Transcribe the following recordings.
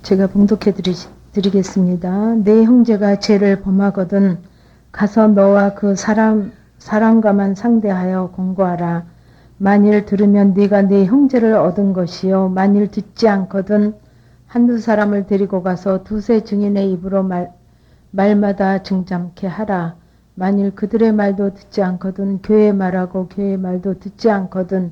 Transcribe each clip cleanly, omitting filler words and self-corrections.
제가 봉독해 드리겠습니다. 내 형제가 죄를 범하거든 가서 너와 그 사람과만 상대하여 공고하라. 만일 들으면 네가 네 형제를 얻은 것이요 만일 듣지 않거든 한두 사람을 데리고 가서 두세 증인의 입으로 말마다 증잠케 하라. 만일 그들의 말도 듣지 않거든 교회의 말하고 교회의 말도 듣지 않거든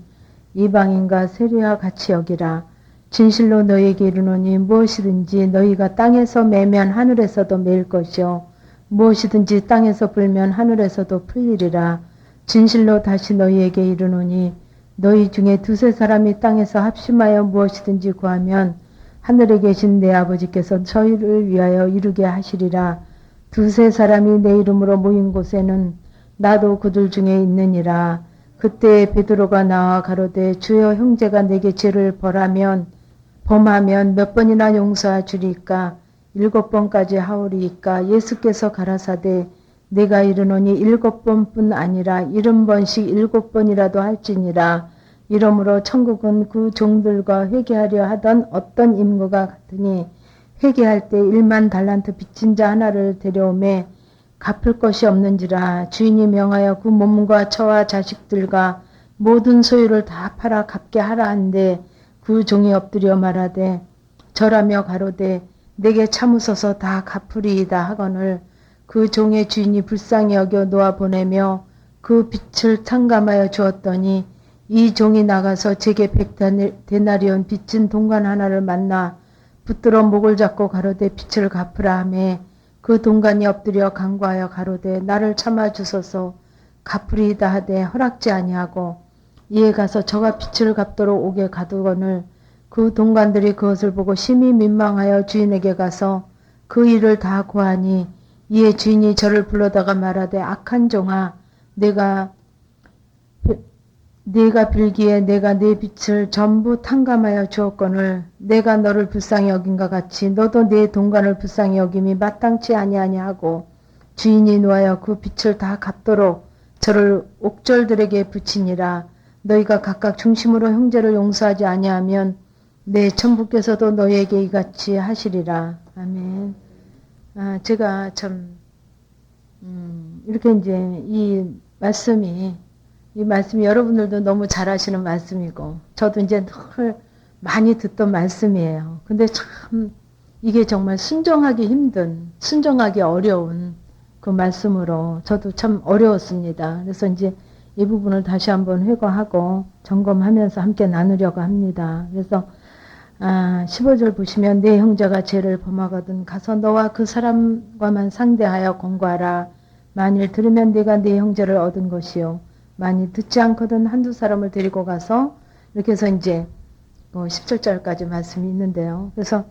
이방인과 세리와 같이 여기라. 진실로 너희에게 이르노니 무엇이든지 너희가 땅에서 매면 하늘에서도 매일 것이요 무엇이든지 땅에서 불면 하늘에서도 풀리리라. 진실로 다시 너희에게 이르노니 너희 중에 두세 사람이 땅에서 합심하여 무엇이든지 구하면 하늘에 계신 내 아버지께서 저희를 위하여 이루게 하시리라. 두세 사람이 내 이름으로 모인 곳에는 나도 그들 중에 있느니라. 그때 베드로가 나와 가로되 주여 형제가 내게 죄를 범하면 몇 번이나 용서하 주리까 7번까지 하오리이까. 예수께서 가라사대 내가 이르노니 7번뿐 아니라 70번씩 7번이라도 할지니라. 이러므로 천국은 그 종들과 회개하려 하던 어떤 인구가 같으니 회개할 때 1만 달란트 빚진 자 하나를 데려오매 갚을 것이 없는지라. 주인이 명하여 그 몸과 처와 자식들과 모든 소유를 다 팔아 갚게 하라 한데 그 종이 엎드려 말하되 절하며 가로되 내게 참으소서 다 갚으리이다 하거늘 그 종의 주인이 불쌍히 여겨 놓아 보내며 그 빚을 탕감하여 주었더니 이 종이 나가서 제게 100데나리온 빚진 동관 하나를 만나 붙들어 목을 잡고 가로되 빚을 갚으라 하매 그 동관이 엎드려 간구하여 가로되 나를 참아주소서 갚으리이다 하되 허락지 아니하고 이에 가서 저가 빚을 갚도록 오게 가두거늘 그 동관들이 그것을 보고 심히 민망하여 주인에게 가서 그 일을 다 고하니 이에 주인이 저를 불러다가 말하되 악한 종아 네가 빌기에 내가 네 빚을 전부 탕감하여 주었거늘 내가 너를 불쌍히 여긴과 같이 너도 네 동관을 불쌍히 여김이 마땅치 아니하냐 하고 주인이 노하여 그 빚을 다 갚도록 저를 옥졸들에게 붙이니라. 너희가 각각 중심으로 형제를 용서하지 아니하면 내 천부께서도 너희에게 이같이 하시리라. 아멘. 제가 참 이렇게 이제 이 말씀이 여러분들도 너무 잘 아시는 말씀이고 저도 이제 늘 많이 듣던 말씀이에요. 근데 참 이게 정말 순종하기 어려운 그 말씀으로 저도 참 어려웠습니다. 그래서 이제 이 부분을 다시 한번 회고하고 점검하면서 함께 나누려고 합니다. 그래서 15절 보시면 내 형제가 죄를 범하거든 가서 너와 그 사람과만 상대하여 공고하라. 만일 들으면 네가 네 형제를 얻은 것이요 만일 듣지 않거든 한두 사람을 데리고 가서 이렇게 해서 이제 17절까지 말씀이 있는데요. 그래서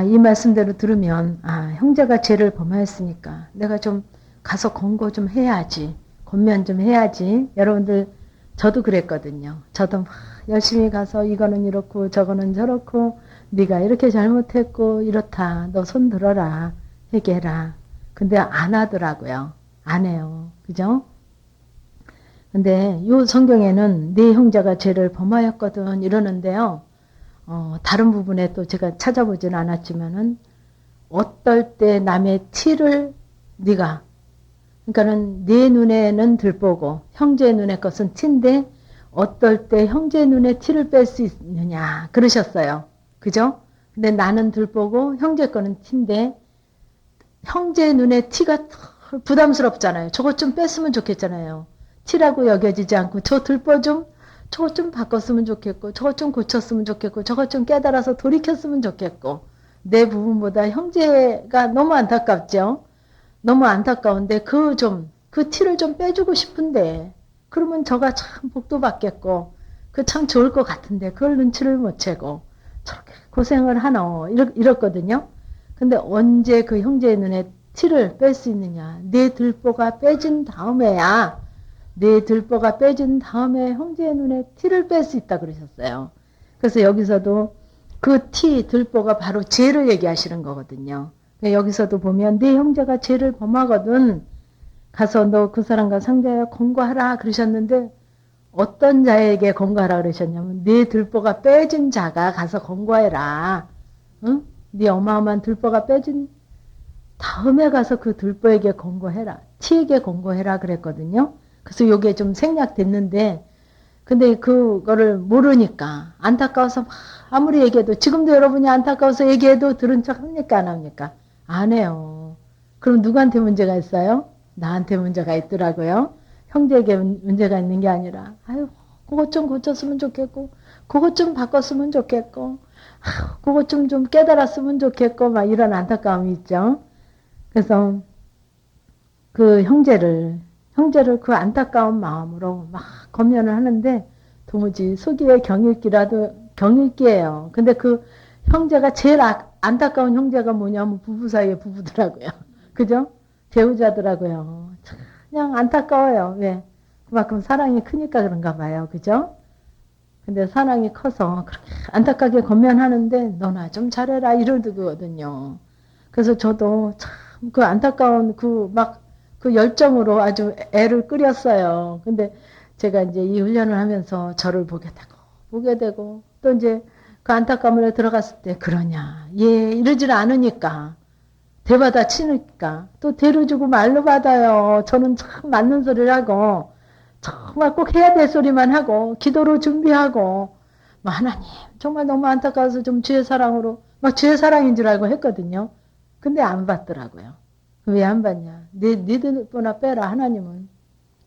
이 말씀대로 들으면 형제가 죄를 범하였으니까 내가 좀 가서 권고 좀 해야지. 권면 좀 해야지. 여러분들 저도 그랬거든요. 저도 막 열심히 가서 이거는 이렇고 저거는 저렇고 네가 이렇게 잘못했고 이렇다. 너 손 들어라. 회개해라. 근데 안 하더라고요. 안 해요. 그죠? 근데 이 성경에는 네 형제가 죄를 범하였거든 이러는데요. 다른 부분에 또 제가 찾아보진 않았지만은 어떨 때 남의 티를 네가 그러니까는 내 눈에는 들보고 형제 눈의 것은 티인데 어떨 때 형제 눈에 티를 뺄 수 있느냐 그러셨어요. 그죠? 근데 나는 들보고 형제 거는 티인데 형제 눈에 티가 부담스럽잖아요. 저것 좀 뺐으면 좋겠잖아요. 티라고 여겨지지 않고 저 들보 좀 저것 좀 바꿨으면 좋겠고 저것 좀 고쳤으면 좋겠고 저것 좀 깨달아서 돌이켰으면 좋겠고 내 부분보다 형제가 너무 안타깝죠. 너무 안타까운데 그 티를 좀 빼주고 싶은데 그러면 저가 참 복도 받겠고 그 참 좋을 것 같은데 그걸 눈치를 못 채고 저렇게 고생을 하노 이렇거든요. 근데 언제 그 형제의 눈에 티를 뺄 수 있느냐. 내 들보가 빼진 다음에야 내 들보가 빼진 다음에 형제의 눈에 티를 뺄 수 있다 그러셨어요. 그래서 여기서도 그 들보가 바로 죄를 얘기하시는 거거든요. 여기서도 보면 네 형제가 죄를 범하거든 가서 너 그 사람과 상대하여 권고하라 그러셨는데 어떤 자에게 권고하라 그러셨냐면 네 들보가 빼진 자가 가서 권고해라. 응? 네 어마어마한 들보가 빼진 다음에 가서 그 들보에게 권고해라. 티에게 권고해라 그랬거든요. 그래서 요게 좀 생략됐는데 근데 그거를 모르니까 안타까워서 막 아무리 얘기해도 지금도 여러분이 안타까워서 얘기해도 들은 척 합니까 안 합니까? 안 해요. 그럼 누구한테 문제가 있어요? 나한테 문제가 있더라고요. 형제에게 문제가 있는 게 아니라 아유 그것 좀 고쳤으면 좋겠고 그것 좀 바꿨으면 좋겠고 그것 좀 깨달았으면 좋겠고 막 이런 안타까움이 있죠. 그래서 그 형제를 그 안타까운 마음으로 막 검면을 하는데 도무지 속이의 경읽기예요. 근데 그 형제가 제일 안타까운 형제가 뭐냐면 부부 사이의 부부더라고요. 그죠? 배우자더라고요. 그냥 안타까워요. 왜? 그만큼 사랑이 크니까 그런가 봐요. 그죠? 근데 사랑이 커서 그렇게 안타깝게 권면하는데 너나 좀 잘해라 이러거든요. 그래서 저도 참 그 안타까운 그 열정으로 아주 애를 끓였어요. 근데 제가 이제 이 훈련을 하면서 저를 보게 되고 또 이제 그 안타까움에 들어갔을 때 그러냐 이러질 않으니까 대받아 치니까 또 대로주고 말로 받아요. 저는 참 맞는 소리를 하고 정말 꼭 해야 될 소리만 하고 기도로 준비하고 하나님 정말 너무 안타까워서 좀 주의 사랑으로 막 주의 사랑인 줄 알고 했거든요. 근데 안 받더라고요. 왜 안 받냐? 니들 보나 빼라 하나님은.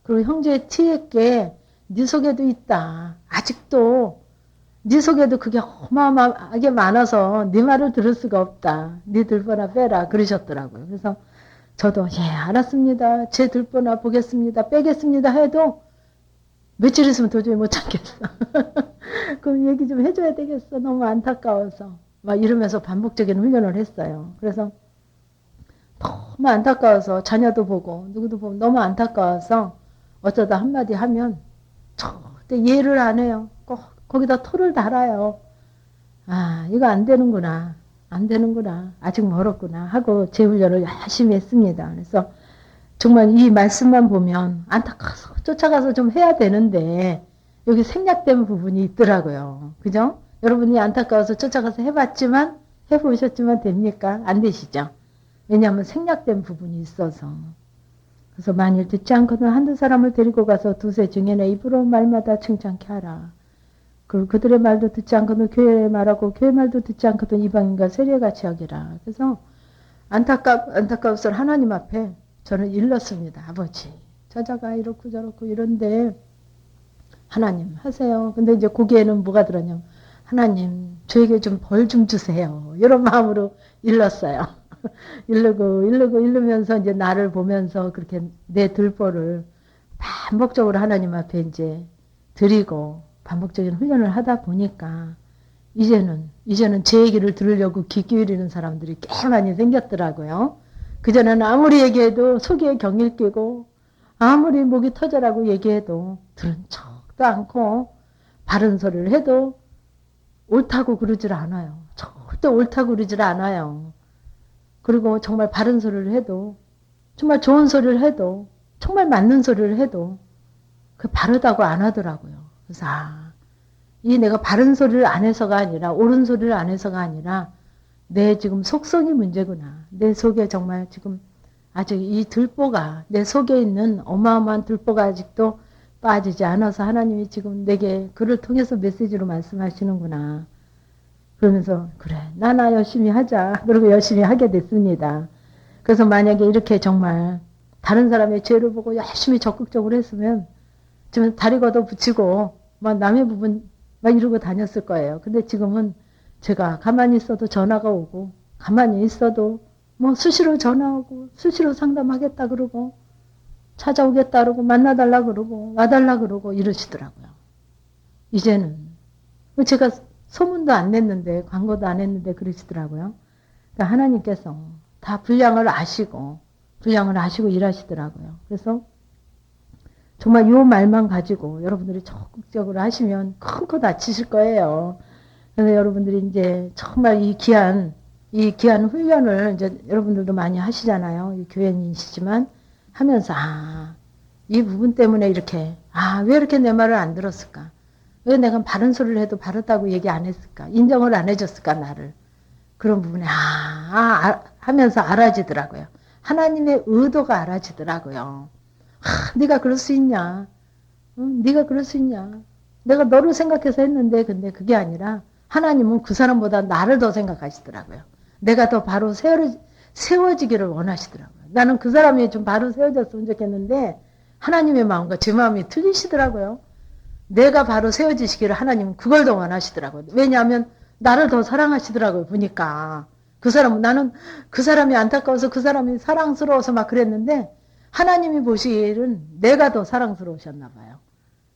그리고 형제의 티에게 네 속에도 있다. 아직도 네 속에도 그게 어마어마하게 많아서 네 말을 들을 수가 없다. 네 들보나 빼라 그러셨더라고요. 그래서 저도 예 알았습니다. 제 들보나 보겠습니다. 빼겠습니다 해도 며칠 있으면 도저히 못 참겠어. 그럼 얘기 좀 해줘야 되겠어. 너무 안타까워서. 막 이러면서 반복적인 훈련을 했어요. 그래서 너무 안타까워서 자녀도 보고 누구도 보고 너무 안타까워서 어쩌다 한마디 하면 절대 이해를 안 해요. 꼭 거기다 토를 달아요. 아 이거 안 되는구나. 안 되는구나. 아직 멀었구나 하고 제 훈련을 열심히 했습니다. 그래서 정말 이 말씀만 보면 안타까워서 쫓아가서 좀 해야 되는데 여기 생략된 부분이 있더라고요. 그죠? 여러분이 안타까워서 쫓아가서 해봤지만 해보셨지만 됩니까? 안 되시죠? 왜냐하면 생략된 부분이 있어서. 그래서 만일 듣지 않거든 한두 사람을 데리고 가서 두세 중에 내 입으로 말마다 칭찬케 하라. 그들의 말도 듣지 않거든 교회의 말하고 교회 말도 듣지 않거든 이방인과 세례같이 하기라. 그래서 안타까워서 하나님 앞에 저는 일렀습니다. 아버지 저자가 이렇고 저렇고 이런데 하나님 하세요. 근데 이제 거기에는 뭐가 들었냐면 하나님 저에게 좀 벌 좀 주세요. 이런 마음으로 일렀어요. 이르면서 이제 나를 보면서 그렇게 내 들보를 반복적으로 하나님 앞에 이제 드리고 반복적인 훈련을 하다 보니까 이제는 제 얘기를 들으려고 귀 기울이는 사람들이 꽤 많이 생겼더라고요. 그전에는 아무리 얘기해도 속에 경일 끼고 아무리 목이 터져라고 얘기해도 들은 척도 않고 바른 소리를 해도 옳다고 그러질 않아요. 절대 옳다고 그러질 않아요. 그리고 정말 바른 소리를 해도 정말 좋은 소리를 해도 정말 맞는 소리를 해도 그 바르다고 안 하더라고요. 그래서 이 내가 바른 소리를 안 해서가 아니라 옳은 소리를 안 해서가 아니라 내 지금 속성이 문제구나. 내 속에 정말 지금 아직 이 들보가 내 속에 있는 어마어마한 들보가 아직도 빠지지 않아서 하나님이 지금 내게 그를 통해서 메시지로 말씀하시는구나. 그러면서 그래 나나 열심히 하자. 그리고 열심히 하게 됐습니다. 그래서 만약에 이렇게 정말 다른 사람의 죄를 보고 열심히 적극적으로 했으면 지금 다리 걷어 붙이고 막 남의 부분 막 이러고 다녔을 거예요. 근데 지금은 제가 가만히 있어도 전화가 오고 가만히 있어도 뭐 수시로 전화 오고 수시로 상담하겠다 그러고 찾아오겠다 그러고 만나달라 그러고 와달라 그러고 이러시더라고요. 이제는 제가 소문도 안 냈는데 광고도 안 했는데 그러시더라고요. 그러니까 하나님께서 다 분량을 아시고 일하시더라고요. 그래서 정말 이 말만 가지고 여러분들이 적극적으로 하시면 큰 거 다치실 거예요. 그래서 여러분들이 이제 정말 이 귀한 훈련을 이제 여러분들도 많이 하시잖아요. 교회인이시지만 하면서 이 부분 때문에 이렇게 왜 이렇게 내 말을 안 들었을까? 왜 내가 바른 소리를 해도 바르다고 얘기 안 했을까? 인정을 안 해줬을까 나를? 그런 부분에 하면서 알아지더라고요. 하나님의 의도가 알아지더라고요. 네가 그럴 수 있냐? 응? 네가 그럴 수 있냐? 내가 너를 생각해서 했는데 근데 그게 아니라 하나님은 그 사람보다 나를 더 생각하시더라고요. 내가 더 바로 세워지기를 원하시더라고요. 나는 그 사람이 좀 바로 세워졌으면 좋겠는데 하나님의 마음과 제 마음이 틀리시더라고요. 내가 바로 세워지시기를 하나님은 그걸 더 원하시더라고요. 왜냐하면 나를 더 사랑하시더라고요. 보니까 나는 그 사람이 안타까워서 그 사람이 사랑스러워서 막 그랬는데 하나님이 보시기에는 내가 더 사랑스러우셨나 봐요.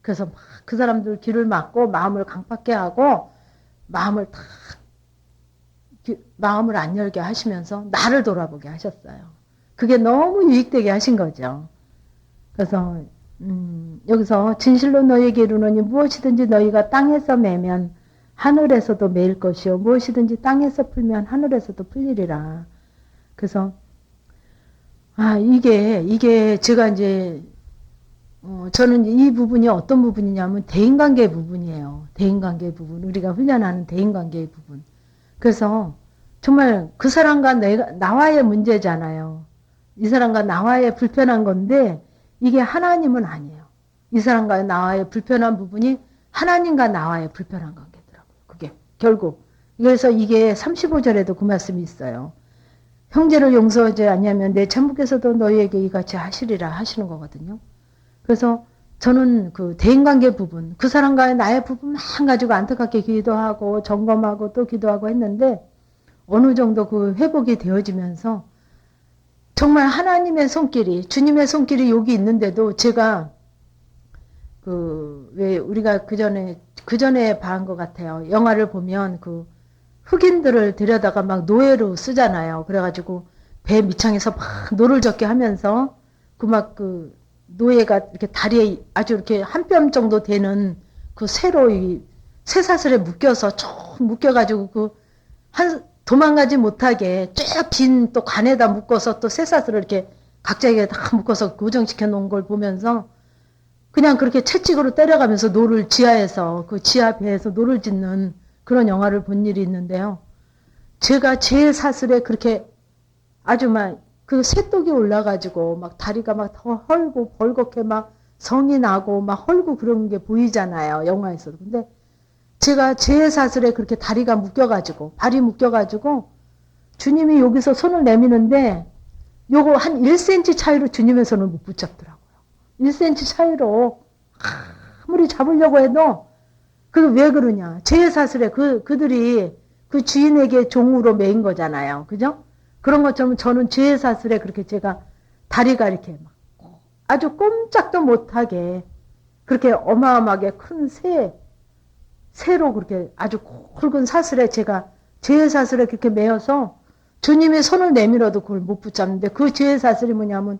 그래서 막 그 사람들 길을 막고 마음을 강팍게 하고 마음을 안 열게 하시면서 나를 돌아보게 하셨어요. 그게 너무 유익되게 하신 거죠. 그래서 여기서 진실로 너희에게 이르노니 무엇이든지 너희가 땅에서 매면 하늘에서도 매일 것이요 무엇이든지 땅에서 풀면 하늘에서도 풀리리라. 그래서 이게 제가 이제 저는 이 부분이 어떤 부분이냐면 대인관계 부분이에요. 대인관계 부분. 우리가 훈련하는 대인관계의 부분. 그래서 정말 그 사람과 나와의 문제잖아요. 이 사람과 나와의 불편한 건데 이게 하나님은 아니에요. 이 사람과 나와의 불편한 부분이 하나님과 나와의 불편한 관계더라고요. 그게 결국. 그래서 이게 35절에도 그 말씀이 있어요. 형제를 용서하지 않냐면 내 천부께서도 너희에게 이같이 하시리라 하시는 거거든요. 그래서 저는 그 대인관계 부분, 그 사람과의 나의 부분만 가지고 안타깝게 기도하고 점검하고 또 기도하고 했는데 어느 정도 그 회복이 되어지면서 정말 하나님의 손길이, 주님의 손길이 여기 있는데도 제가 왜 우리가 그 전에 봐한 것 같아요. 영화를 보면 그 흑인들을 데려다가 막 노예로 쓰잖아요. 그래가지고 배 밑창에서 막 노를 젓게 하면서 그 노예가 이렇게 다리에 아주 이렇게 한 뼘 정도 되는 그 쇠사슬에 묶여서 쭉 묶여가지고 도망가지 못하게 쭉 빈 또 관에다 묶어서 또 쇠사슬을 이렇게 각자에게 다 묶어서 고정시켜 놓은 걸 보면서 그냥 그렇게 채찍으로 때려가면서 노를 지하에서 그 지하 배에서 노를 짓는 그런 영화를 본 일이 있는데요. 제가 제 사슬에 그렇게 아주 막 그 새떡이 올라가지고 막 다리가 막 더 헐고 벌겋게 막 성이 나고 막 헐고 그런 게 보이잖아요. 영화에서도. 근데 제가 제 사슬에 그렇게 다리가 묶여가지고 발이 묶여가지고 주님이 여기서 손을 내미는데 요거 한 1cm 차이로 주님의 손을 못 붙잡더라고요. 1cm 차이로 아무리 잡으려고 해도 왜 그러냐. 제 사슬에 그들이 그 주인에게 종으로 매인 거잖아요. 그죠? 그런 것처럼 저는 제 사슬에 그렇게 제가 다리가 이렇게 막 아주 꼼짝도 못하게 그렇게 어마어마하게 큰 새로 그렇게 아주 굵은 사슬에 제 사슬에 그렇게 매어서 주님의 손을 내밀어도 그걸 못 붙잡는데 그 제 사슬이 뭐냐면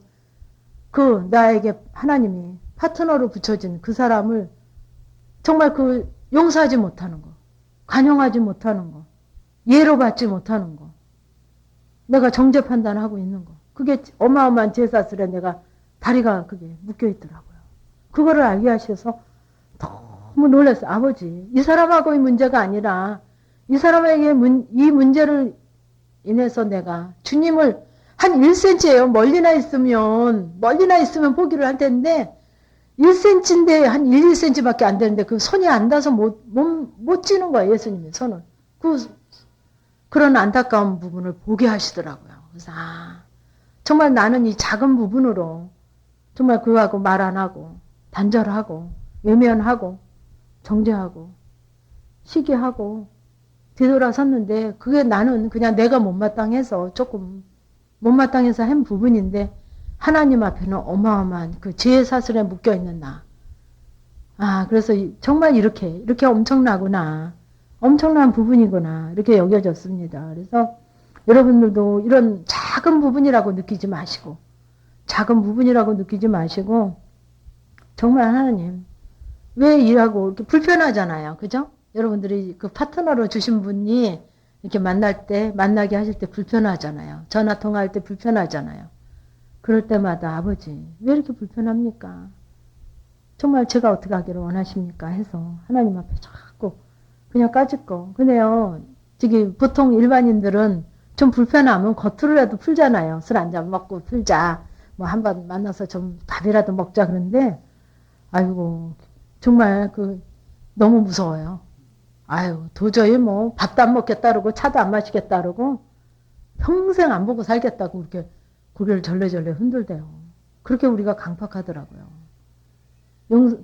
나에게 하나님이 파트너로 붙여진 그 사람을 정말 용서하지 못하는 거, 관용하지 못하는 거, 예로 받지 못하는 거, 내가 정죄 판단하고 있는 거. 그게 어마어마한 제 사슬에 내가 다리가 그게 묶여 있더라고요. 그거를 알게 하셔서 너무 놀랐어요. 아버지, 이 사람하고의 문제가 아니라 이 사람에게 이 문제를 인해서 내가 주님을 한 1cm예요. 멀리나 있으면 포기를 할 텐데 1cm인데 한 1, 2cm밖에 안 되는데 그 손이 안 닿아서 못 찌는 거예요. 예수님의 손을. 그런 안타까운 부분을 보게 하시더라고요. 그래서 정말 나는 이 작은 부분으로 정말 그하고 말 안 하고 단절하고 외면하고 정죄하고 시기하고 뒤돌아섰는데 그게 나는 그냥 내가 못마땅해서 조금 못마땅해서 한 부분인데 하나님 앞에는 어마어마한 그 죄의 사슬에 묶여있는 나. 그래서 정말 이렇게 엄청나구나. 엄청난 부분이구나. 이렇게 여겨졌습니다. 그래서 여러분들도 이런 작은 부분이라고 느끼지 마시고 정말 하나님 왜 일하고 이렇게 불편하잖아요. 그죠? 여러분들이 그 파트너로 주신 분이 이렇게 만나게 하실 때 불편하잖아요. 전화 통화할 때 불편하잖아요. 그럴 때마다 아버지 왜 이렇게 불편합니까? 정말 제가 어떻게 하기를 원하십니까? 해서 하나님 앞에 자꾸 그냥 까짓거. 근데요 저기 보통 일반인들은 좀 불편하면 겉으로라도 풀잖아요. 술 한 잔 먹고 풀자. 뭐 한 번 만나서 좀 밥이라도 먹자 그런데 아이고 정말 너무 무서워요. 아유 도저히 뭐 밥도 안 먹겠다 그러고 차도 안 마시겠다 그러고 평생 안 보고 살겠다고 그렇게 고개를 절레절레 흔들대요. 그렇게 우리가 강팍하더라고요.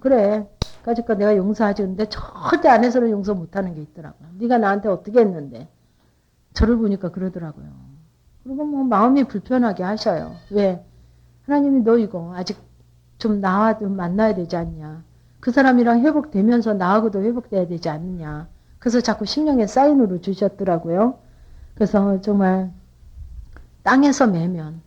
그래. 까짓거 내가 용서하지. 근데 절대 안에서는 용서 못하는 게 있더라고요. 네가 나한테 어떻게 했는데. 저를 보니까 그러더라고요. 그리고 뭐 마음이 불편하게 하셔요. 왜? 하나님이 너 이거 아직 좀 나와 좀 만나야 되지 않냐. 그 사람이랑 회복되면서 나하고도 회복돼야 되지 않느냐. 그래서 자꾸 심령의 사인으로 주셨더라고요. 그래서 정말 땅에서 매면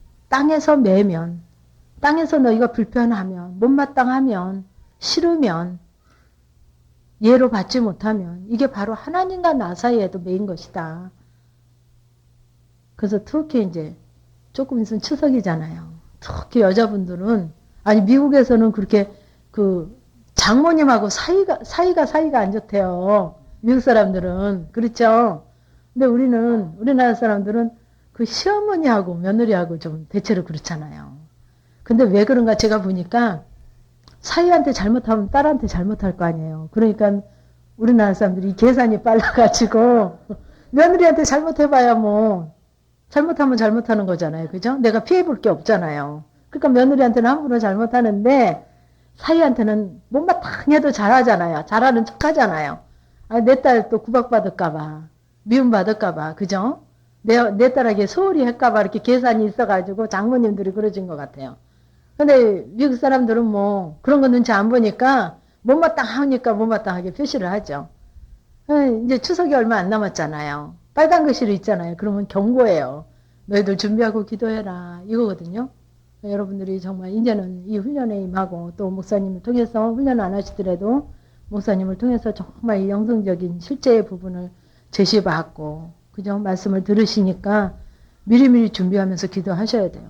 땅에서 너희가 불편하면 못마땅하면 싫으면 예로 받지 못하면 이게 바로 하나님과 나 사이에도 매인 것이다. 그래서 특히 이제 조금 있으면 추석이잖아요. 특히 여자분들은 아니 미국에서는 그렇게 장모님하고 사이가 안 좋대요. 미국 사람들은 그렇죠. 근데 우리나라 사람들은 그 시어머니하고 며느리하고 좀 대체로 그렇잖아요. 근데 왜 그런가 제가 보니까 사위한테 잘못하면 딸한테 잘못할 거 아니에요. 그러니까 우리나라 사람들이 계산이 빨라가지고 며느리한테 잘못해봐야 뭐 잘못하면 잘못하는 거잖아요. 그죠? 내가 피해볼 게 없잖아요. 그러니까 며느리한테는 함부로 잘못하는데 사위한테는 못마땅해도 잘하잖아요. 잘하는 척하잖아요. 아, 내 딸 또 구박받을까봐 미움받을까봐 그죠? 내 딸에게 소홀히 할까봐 이렇게 계산이 있어가지고 장모님들이 그러신 것 같아요. 근데 미국 사람들은 뭐 그런 거 눈치 안 보니까 못마땅하니까 못마땅하게 표시를 하죠. 이제 추석이 얼마 안 남았잖아요. 빨간 글씨로 있잖아요. 그러면 경고예요. 너희들 준비하고 기도해라. 이거거든요. 여러분들이 정말 이제는 이 훈련에 임하고 또 목사님을 통해서 훈련 안 하시더라도 목사님을 통해서 정말 이 영성적인 실제의 부분을 제시받고 그죠? 말씀을 들으시니까 미리미리 준비하면서 기도하셔야 돼요.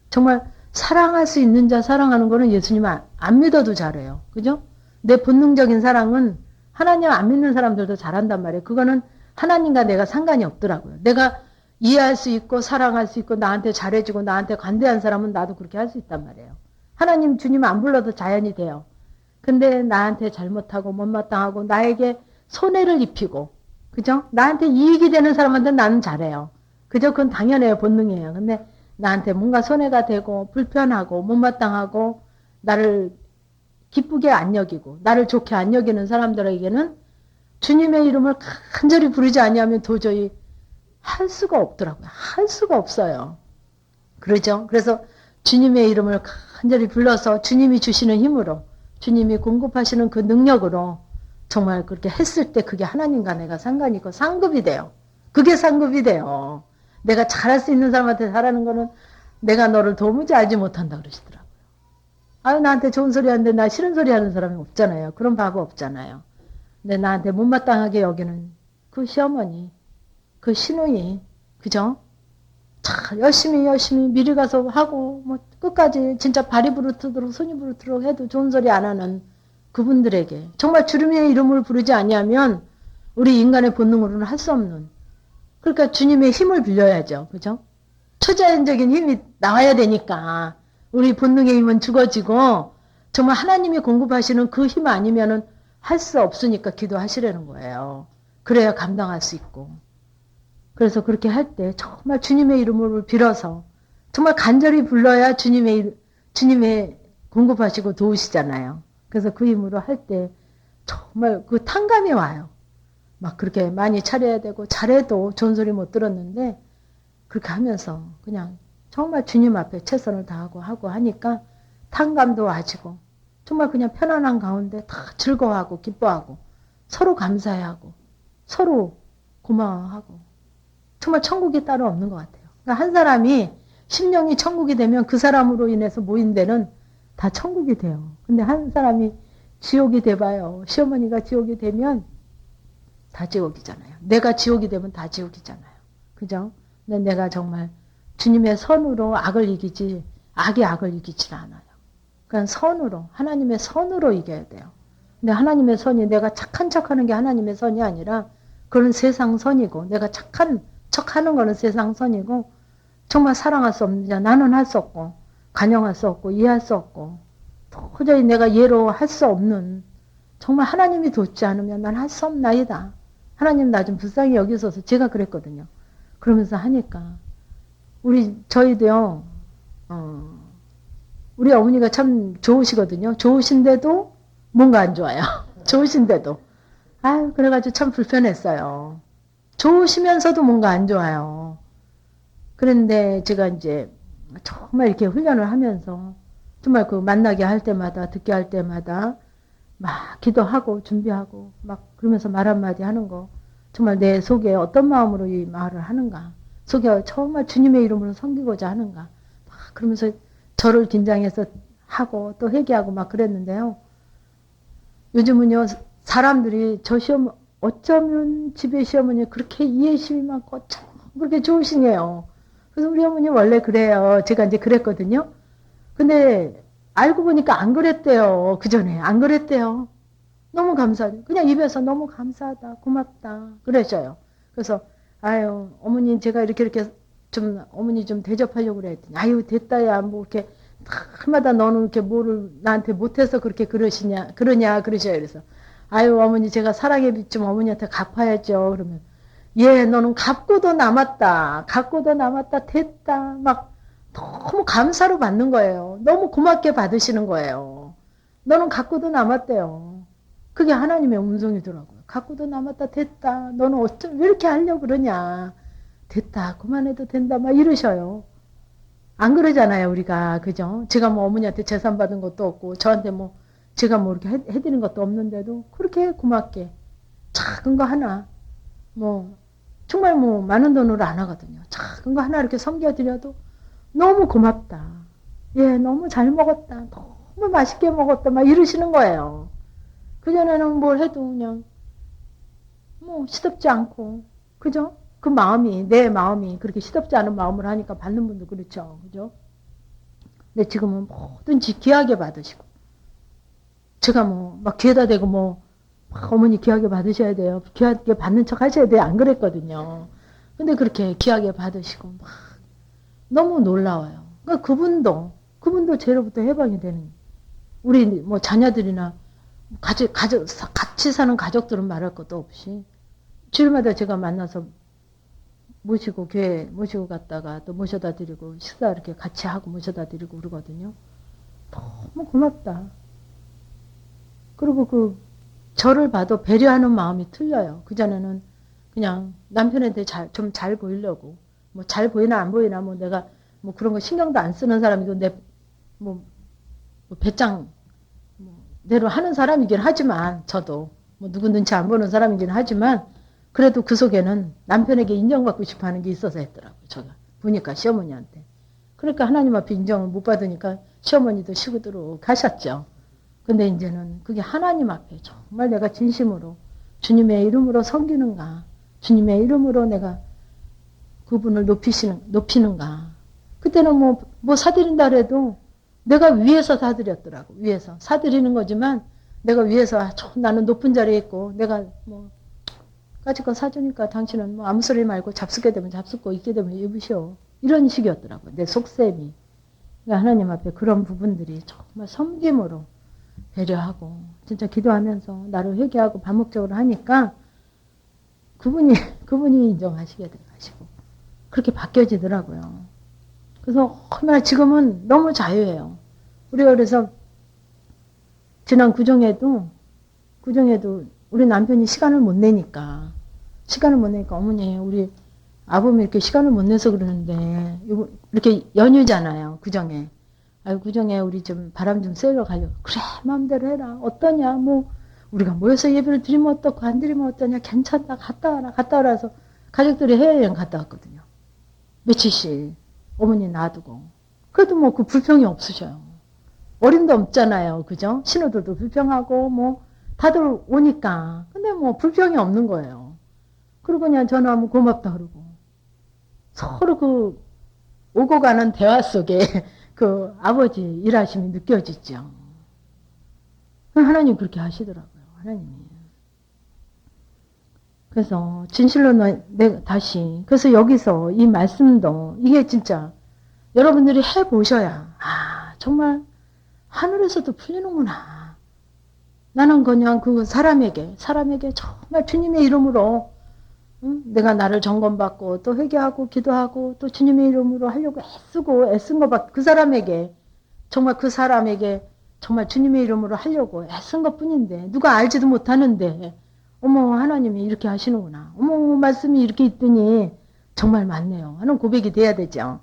정말 사랑할 수 있는 자 사랑하는 거는 예수님 안 믿어도 잘해요. 그죠? 내 본능적인 사랑은 하나님 안 믿는 사람들도 잘한단 말이에요. 그거는 하나님과 내가 상관이 없더라고요. 내가 이해할 수 있고 사랑할 수 있고 나한테 잘해주고 나한테 관대한 사람은 나도 그렇게 할 수 있단 말이에요. 하나님 주님 안 불러도 자연이 돼요. 근데 나한테 잘못하고 못마땅하고 나에게 손해를 입히고 그죠? 나한테 이익이 되는 사람한테 나는 잘해요. 그죠? 그건 당연해요. 본능이에요. 근데 나한테 뭔가 손해가 되고 불편하고 못마땅하고 나를 기쁘게 안 여기고 나를 좋게 안 여기는 사람들에게는 주님의 이름을 간절히 부르지 아니하면 도저히 할 수가 없더라고요. 할 수가 없어요. 그러죠? 그래서 주님의 이름을 간절히 불러서 주님이 주시는 힘으로 주님이 공급하시는 그 능력으로 정말 그렇게 했을 때 그게 하나님과 내가 상관이 있고 상급이 돼요. 그게 상급이 돼요. 내가 잘할 수 있는 사람한테 잘하는 거는 내가 너를 도무지 알지 못한다 그러시더라고요. 아유 나한테 좋은 소리 하는데 나 싫은 소리 하는 사람이 없잖아요. 그런 바보 없잖아요. 근데 나한테 못마땅하게 여기는 그 시어머니, 그 시누이, 그죠? 참 열심히 미리 가서 하고 뭐 끝까지 진짜 발이 부르트도록 손이 부르트도록 해도 좋은 소리 안 하는 그분들에게 정말 주님의 이름을 부르지 아니하면 우리 인간의 본능으로는 할 수 없는 그러니까 주님의 힘을 빌려야죠. 그죠? 초자연적인 힘이 나와야 되니까 우리 본능의 힘은 죽어지고 정말 하나님이 공급하시는 그 힘 아니면은 할 수 없으니까 기도하시라는 거예요. 그래야 감당할 수 있고. 그래서 그렇게 할 때 정말 주님의 이름을 빌어서 정말 간절히 불러야 주님의 공급하시고 도우시잖아요. 그래서 그 힘으로 할 때 정말 그 탕감이 와요. 막 그렇게 많이 차려야 되고 잘해도 좋은 소리 못 들었는데 그렇게 하면서 그냥 정말 주님 앞에 최선을 다하고 하고 하니까 탕감도 와지고 정말 그냥 편안한 가운데 다 즐거워하고 기뻐하고 서로 감사해하고 서로 고마워하고 정말 천국이 따로 없는 것 같아요. 그러니까 한 사람이 심령이 천국이 되면 그 사람으로 인해서 모인 데는 다 천국이 돼요. 근데 한 사람이 지옥이 돼봐요. 시어머니가 지옥이 되면 다 지옥이잖아요. 내가 지옥이 되면 다 지옥이잖아요. 그죠? 근데 내가 정말 주님의 선으로 악을 이기지 악이 악을 이기질 않아요. 그러니까 선으로 하나님의 선으로 이겨야 돼요. 근데 하나님의 선이 내가 착한 척하는 게 하나님의 선이 아니라 그런 세상선이고 내가 착한 척하는 거는 세상선이고 정말 사랑할 수 없는 자 나는 할 수 없고 관용할 수 없고 이해할 수 없고 도저히 내가 예로 할 수 없는 정말 하나님이 돕지 않으면 난 할 수 없나이다. 하나님 나 좀 불쌍히 여기셔서 제가 그랬거든요. 그러면서 하니까 저희도요. 우리 어머니가 참 좋으시거든요. 좋으신데도 뭔가 안 좋아요. 좋으신데도. 아유 그래가지고 참 불편했어요. 좋으시면서도 뭔가 안 좋아요. 그런데 제가 이제 정말 이렇게 훈련을 하면서 정말 그 만나게 할 때마다 듣게 할 때마다 막 기도하고 준비하고 막 그러면서 말 한마디 하는 거 정말 내 속에 어떤 마음으로 이 말을 하는가 속에 정말 주님의 이름으로 섬기고자 하는가 막 그러면서 저를 긴장해서 하고 또 회개하고 막 그랬는데요. 요즘은요 사람들이 저 시어머니 어쩌면 집에 시어머니 그렇게 이해심이 많고 참 그렇게 좋으시네요. 그래서 우리 어머니 원래 그래요. 제가 이제 그랬거든요. 근데 알고 보니까 안 그랬대요. 그 전에 안 그랬대요. 너무 감사해요. 그냥 입에서 너무 감사하다, 고맙다 그러셔요. 그래서 아유 어머니 제가 이렇게 좀 어머니 좀 대접하려고 그랬더니 아유 됐다야 뭐 이렇게 날마다 너는 이렇게 뭐를 나한테 못해서 그렇게 그러냐 그러셔요. 그래서 아유 어머니 제가 사랑의 빛 좀 어머니한테 갚아야죠. 그러면 예 너는 갚고도 남았다. 갚고도 남았다. 됐다. 막 너무 감사로 받는 거예요. 너무 고맙게 받으시는 거예요. 너는 갚고도 남았대요. 그게 하나님의 음성이더라고요. 갚고도 남았다. 됐다. 너는 어쩜 왜 이렇게 하려고 그러냐. 됐다. 그만해도 된다. 막 이러셔요. 안 그러잖아요, 우리가. 그죠? 제가 뭐 어머니한테 재산 받은 것도 없고, 저한테 뭐, 제가 뭐 이렇게 해드린 것도 없는데도, 그렇게 고맙게, 작은 거 하나, 뭐, 정말 뭐, 많은 돈으로 안 하거든요. 작은 거 하나 이렇게 섬겨드려도, 너무 고맙다. 예, 너무 잘 먹었다. 너무 맛있게 먹었다. 막 이러시는 거예요. 그전에는 뭘 해도 그냥, 뭐, 시덥지 않고, 그죠? 그 마음이, 내 마음이 그렇게 시덥지 않은 마음을 하니까 받는 분도 그렇죠. 그죠? 근데 지금은 뭐든지 귀하게 받으시고, 제가 뭐, 막 귀에다 대고 뭐, 어머니 귀하게 받으셔야 돼요. 귀하게 받는 척 하셔야 돼요. 안 그랬거든요. 근데 그렇게 귀하게 받으시고, 막, 너무 놀라워요. 그러니까 그분도 죄로부터 해방이 되는, 우리 뭐 자녀들이나, 같이 사는 가족들은 말할 것도 없이, 주일마다 제가 만나서 모시고 교회 모시고 갔다가 또 모셔다 드리고 식사 이렇게 같이 하고 모셔다 드리고 그러거든요. 너무 고맙다. 그리고 그 저를 봐도 배려하는 마음이 틀려요. 그전에는 그냥 남편한테 좀 잘 보이려고 뭐 잘 보이나 안 보이나 뭐 내가 뭐 그런 거 신경도 안 쓰는 사람이고 뭐 배짱 뭐 대로 하는 사람이긴 하지만 저도 뭐 누구 눈치 안 보는 사람이긴 하지만 그래도 그 속에는 남편에게 인정받고 싶어 하는 게 있어서 했더라고요. 제가 보니까 시어머니한테. 그러니까 하나님 앞에 인정을 못 받으니까 시어머니도 시구도록 가셨죠. 근데 이제는 그게 하나님 앞에 정말 내가 진심으로 주님의 이름으로 섬기는가. 주님의 이름으로 내가 그분을 높이는가. 그때는 뭐 사드린다 해도 내가 위에서 사드렸더라고. 위에서. 사드리는 거지만 내가 위에서 나는 높은 자리에 있고 내가 뭐 까짓거 사주니까 당신은 뭐 아무 소리 말고 잡수게 되면 잡수고 입게 되면 입으시오. 이런 식이었더라고요. 내 속셈이. 그러니까 하나님 앞에 그런 부분들이 정말 섬김으로 배려하고 진짜 기도하면서 나를 회개하고 반복적으로 하니까 그분이 인정하시게 돼가지고 그렇게 바뀌어지더라고요. 그래서 얼마나 지금은 너무 자유해요. 우리가 그래서 지난 구정에도 우리 남편이 시간을 못 내니까 어머니 우리 아범이 이렇게 시간을 못 내서 그러는데 이렇게 연휴잖아요. 구정에. 아유 구정에 우리 좀 바람 좀 쐬러 가려고. 그래 마음대로 해라. 어떠냐 뭐 우리가 모여서 예배를 드리면 어떻고 안 드리면 어떠냐. 괜찮다. 갔다 와라 해서 가족들이 해외여행 갔다 왔거든요. 며칠씩 어머니 놔두고. 그래도 뭐 그 불평이 없으셔요. 어림도 없잖아요. 그죠? 신우들도 불평하고 뭐 다들 오니까. 근데 뭐 불평이 없는 거예요. 그리고 그냥 전화하면 고맙다 그러고. 서로 그 오고 가는 대화 속에 그 아버지 일하심이 느껴지죠. 하나님 그렇게 하시더라고요. 하나님이. 그래서 진실로 다시 그래서 여기서 이 말씀도 이게 진짜 여러분들이 해보셔야 정말 하늘에서도 풀리는구나. 나는 그냥 그 사람에게 정말 주님의 이름으로 내가 나를 점검받고 또 회개하고 기도하고 또 주님의 이름으로 하려고 애쓴 그 사람에게 정말 그 사람에게 정말 주님의 이름으로 하려고 애쓴 것 뿐인데 누가 알지도 못하는데 어머 하나님이 이렇게 하시는구나. 어머 말씀이 이렇게 있더니 정말 맞네요 하는 고백이 돼야 되죠.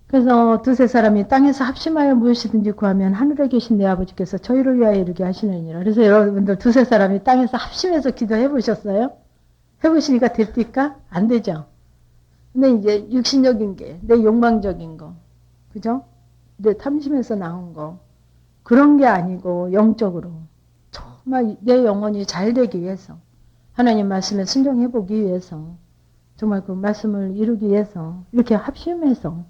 그래서 두세 사람이 땅에서 합심하여 무엇이든지 구하면 하늘에 계신 내 아버지께서 저희를 위하여 이르게 하시느니라. 그래서 여러분들 두세 사람이 땅에서 합심해서 기도해 보셨어요? 해보시니까 됩니까? 안 되죠. 근데 이제 육신적인 게, 내 욕망적인 거, 그죠? 내 탐심에서 나온 거, 그런 게 아니고 영적으로 정말 내 영혼이 잘 되기 위해서 하나님 말씀에 순종해 보기 위해서 정말 그 말씀을 이루기 위해서 이렇게 합심해서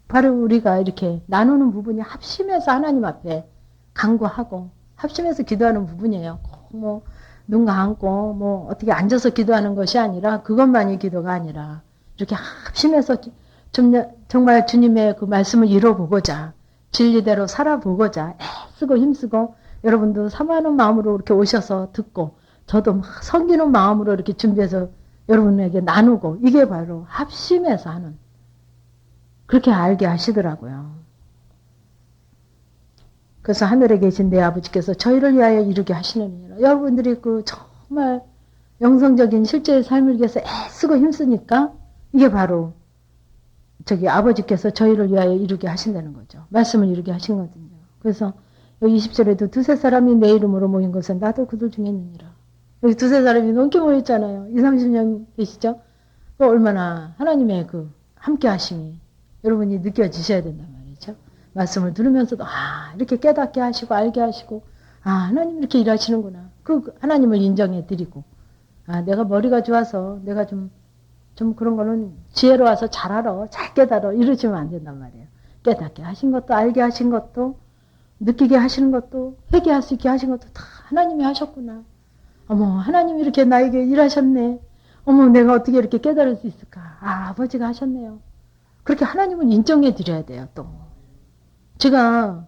바로 우리가 이렇게 나누는 부분이 합심해서 하나님 앞에 간구하고 합심해서 기도하는 부분이에요. 뭐 눈 감고 뭐 어떻게 앉아서 기도하는 것이 아니라 그것만이 기도가 아니라 이렇게 합심해서 정말 주님의 그 말씀을 이뤄보고자 진리대로 살아보고자 애쓰고 힘쓰고 여러분도 사모하는 마음으로 이렇게 오셔서 듣고 저도 막 섬기는 마음으로 이렇게 준비해서 여러분에게 나누고 이게 바로 합심해서 하는 그렇게 알게 하시더라고요. 그래서 하늘에 계신 내 아버지께서 저희를 위하여 이루게 하시느니라. 여러분들이 그 정말 영성적인 실제의 삶을 위해서 애쓰고 힘쓰니까 이게 바로 저기 아버지께서 저희를 위하여 이루게 하신다는 거죠. 말씀을 이루게 하신 거거든요. 그래서 여기 20절에도 두세 사람이 내 이름으로 모인 것은 나도 그들 중에 있느니라. 여기 두세 사람이 넘게 모였잖아요. 20, 30년 계시죠? 얼마나 하나님의 그 함께 하심이 여러분이 느껴지셔야 된단 말이죠. 말씀을 들으면서도 이렇게 깨닫게 하시고 알게 하시고 하나님 이렇게 일하시는구나. 그 하나님을 인정해 드리고 내가 머리가 좋아서 내가 좀 그런 거는 지혜로 와서 잘 알아 잘 깨달아 이러시면 안 된단 말이에요. 깨닫게 하신 것도 알게 하신 것도 느끼게 하시는 것도 회개할 수 있게 하신 것도 다 하나님이 하셨구나. 어머 하나님이 이렇게 나에게 일하셨네. 어머 내가 어떻게 이렇게 깨달을 수 있을까. 아버지가 하셨네요. 그렇게 하나님은 인정해 드려야 돼요. 또 제가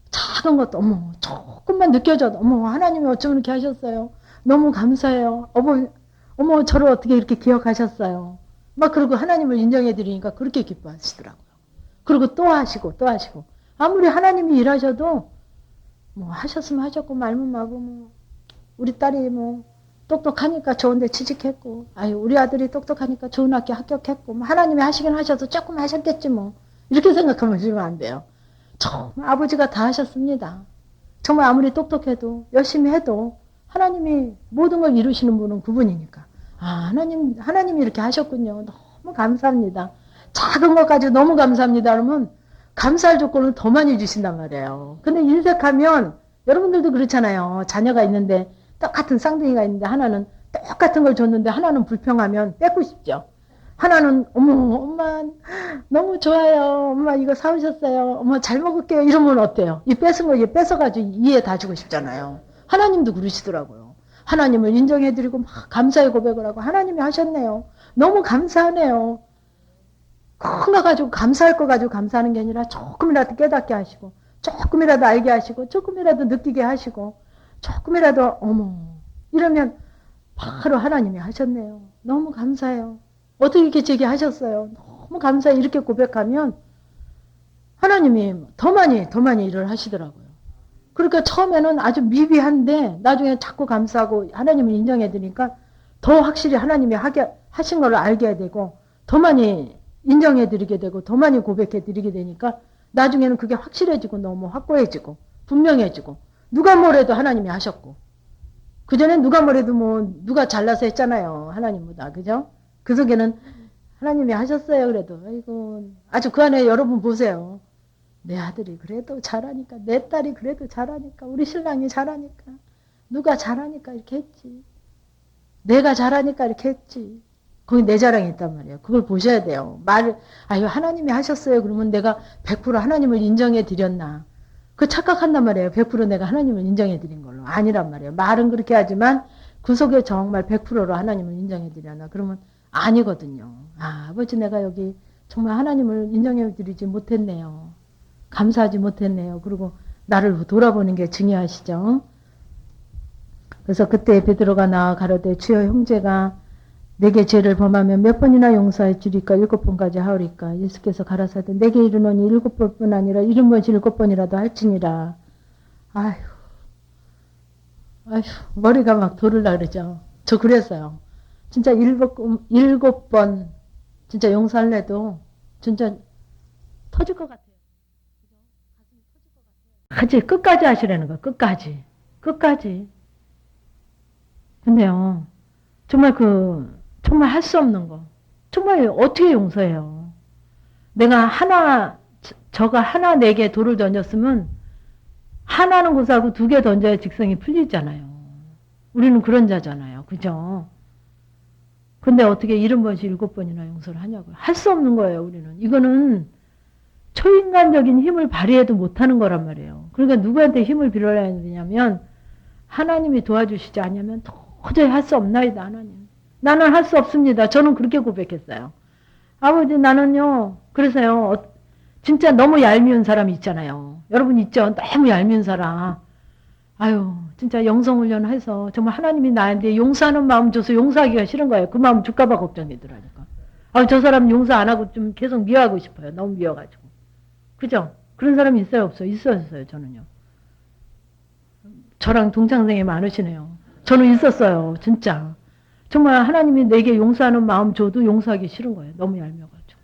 작은 것도 조금만 느껴져도 하나님이 어쩜 이렇게 하셨어요. 너무 감사해요. 어머 저를 어떻게 이렇게 기억하셨어요. 막 그러고 하나님을 인정해 드리니까 그렇게 기뻐하시더라고요. 그리고 또 하시고 아무리 하나님이 일하셔도 뭐 하셨으면 하셨고 말면 마고 우리 딸이 똑똑하니까 좋은데 취직했고 우리 아들이 똑똑하니까 좋은 학교 합격했고 하나님이 하시긴 하셔서 조금 하셨겠지 이렇게 생각하면 안 돼요. 정말 아버지가 다 하셨습니다. 정말 아무리 똑똑해도 열심히 해도 하나님이 모든 걸 이루시는 분은 그분이니까 하나님이 이렇게 하셨군요. 너무 감사합니다. 작은 것 가지고 너무 감사합니다. 그러면 감사할 조건을 더 많이 주신단 말이에요. 근데 인색하면 여러분들도 그렇잖아요. 자녀가 있는데 똑같은 쌍둥이가 있는데 하나는 똑같은 걸 줬는데 하나는 불평하면 뺏고 싶죠. 하나는 엄마 너무 좋아요. 엄마 이거 사오셨어요. 엄마 잘 먹을게요. 이러면 어때요? 이 뺏은 거 뺏어가지고 이해 다 주고 싶잖아요. 하나님도 그러시더라고요. 하나님을 인정해드리고 막 감사의 고백을 하고 하나님이 하셨네요. 너무 감사하네요. 큰 거 가지고 감사할 거 가지고 감사하는 게 아니라 조금이라도 깨닫게 하시고 조금이라도 알게 하시고 조금이라도 느끼게 하시고 조금이라도 이러면 바로 하나님이 하셨네요. 너무 감사해요. 어떻게 이렇게 제게 하셨어요. 너무 감사해. 이렇게 고백하면 하나님이 더 많이 일을 하시더라고요. 그러니까 처음에는 아주 미비한데 나중에 자꾸 감사하고 하나님을 인정해 드리니까 더 확실히 하나님이 하신 걸 알게 되고 더 많이 인정해 드리게 되고 더 많이 고백해 드리게 되니까 나중에는 그게 확실해지고 너무 확고해지고 분명해지고 누가 뭐래도 하나님이 하셨고 그전엔 누가 뭐래도 누가 잘나서 했잖아요. 하나님보다. 그죠? 그 속에는 하나님이 하셨어요. 그래도 아주 그 안에 여러분 보세요. 내 아들이 그래도 잘하니까 내 딸이 그래도 잘하니까 우리 신랑이 잘하니까 누가 잘하니까 이렇게 했지. 내가 잘하니까 이렇게 했지. 거기 내 자랑이 있단 말이에요. 그걸 보셔야 돼요. 하나님이 하셨어요. 그러면 내가 100% 하나님을 인정해 드렸나. 그 착각한단 말이에요. 100% 내가 하나님을 인정해 드린 걸로. 아니란 말이에요. 말은 그렇게 하지만 그 속에 정말 100%로 하나님을 인정해 드려나. 그러면 아니거든요. 아, 아버지 내가 여기 정말 하나님을 인정해 드리지 못했네요. 감사하지 못했네요. 그리고 나를 돌아보는 게 중요하시죠. 그래서 그때 베드로가 나와 가로되 주여 형제가 내게 죄를 범하면 몇 번이나 용서해 주리까 7번까지 하오리까. 예수께서 가라사대 내게 이르노니 7번뿐 아니라 70번씩 7번이라도 할지니라. 아휴 머리가 막 돌으려 그러죠. 저 그랬어요. 진짜 7번 진짜 용서할래도 진짜 터질 것 같아요. 하지 끝까지 하시라는 거예요. 끝까지. 근데요 정말 정말 할 수 없는 거. 정말 어떻게 용서해요? 내가 저가 하나 4개 돌을 던졌으면 하나는 고사하고 2개 던져야 직성이 풀리잖아요. 우리는 그런 자잖아요. 그죠? 근데 어떻게 70번씩 7번이나 용서를 하냐고요. 할 수 없는 거예요, 우리는. 이거는 초인간적인 힘을 발휘해도 못하는 거란 말이에요. 그러니까 누구한테 힘을 빌어야 되냐면 하나님이 도와주시지 않으면 도저히 할 수 없나이다, 하나님. 나는 할 수 없습니다. 저는 그렇게 고백했어요. 아버지 나는요. 그래서요. 진짜 너무 얄미운 사람이 있잖아요. 여러분 있죠? 너무 얄미운 사람. 아유 진짜 영성훈련 해서 정말 하나님이 나한테 용서하는 마음 줘서 용서하기가 싫은 거예요. 그 마음 줄까봐 걱정되더라니까. 저 사람 용서 안 하고 좀 계속 미워하고 싶어요. 너무 미워가지고. 그죠? 그런 사람이 있어요? 없어요? 있었어요. 저는요. 저랑 동창생이 많으시네요. 저는 있었어요. 진짜. 정말 하나님이 내게 용서하는 마음 줘도 용서하기 싫은 거예요. 너무 얄미워가지고.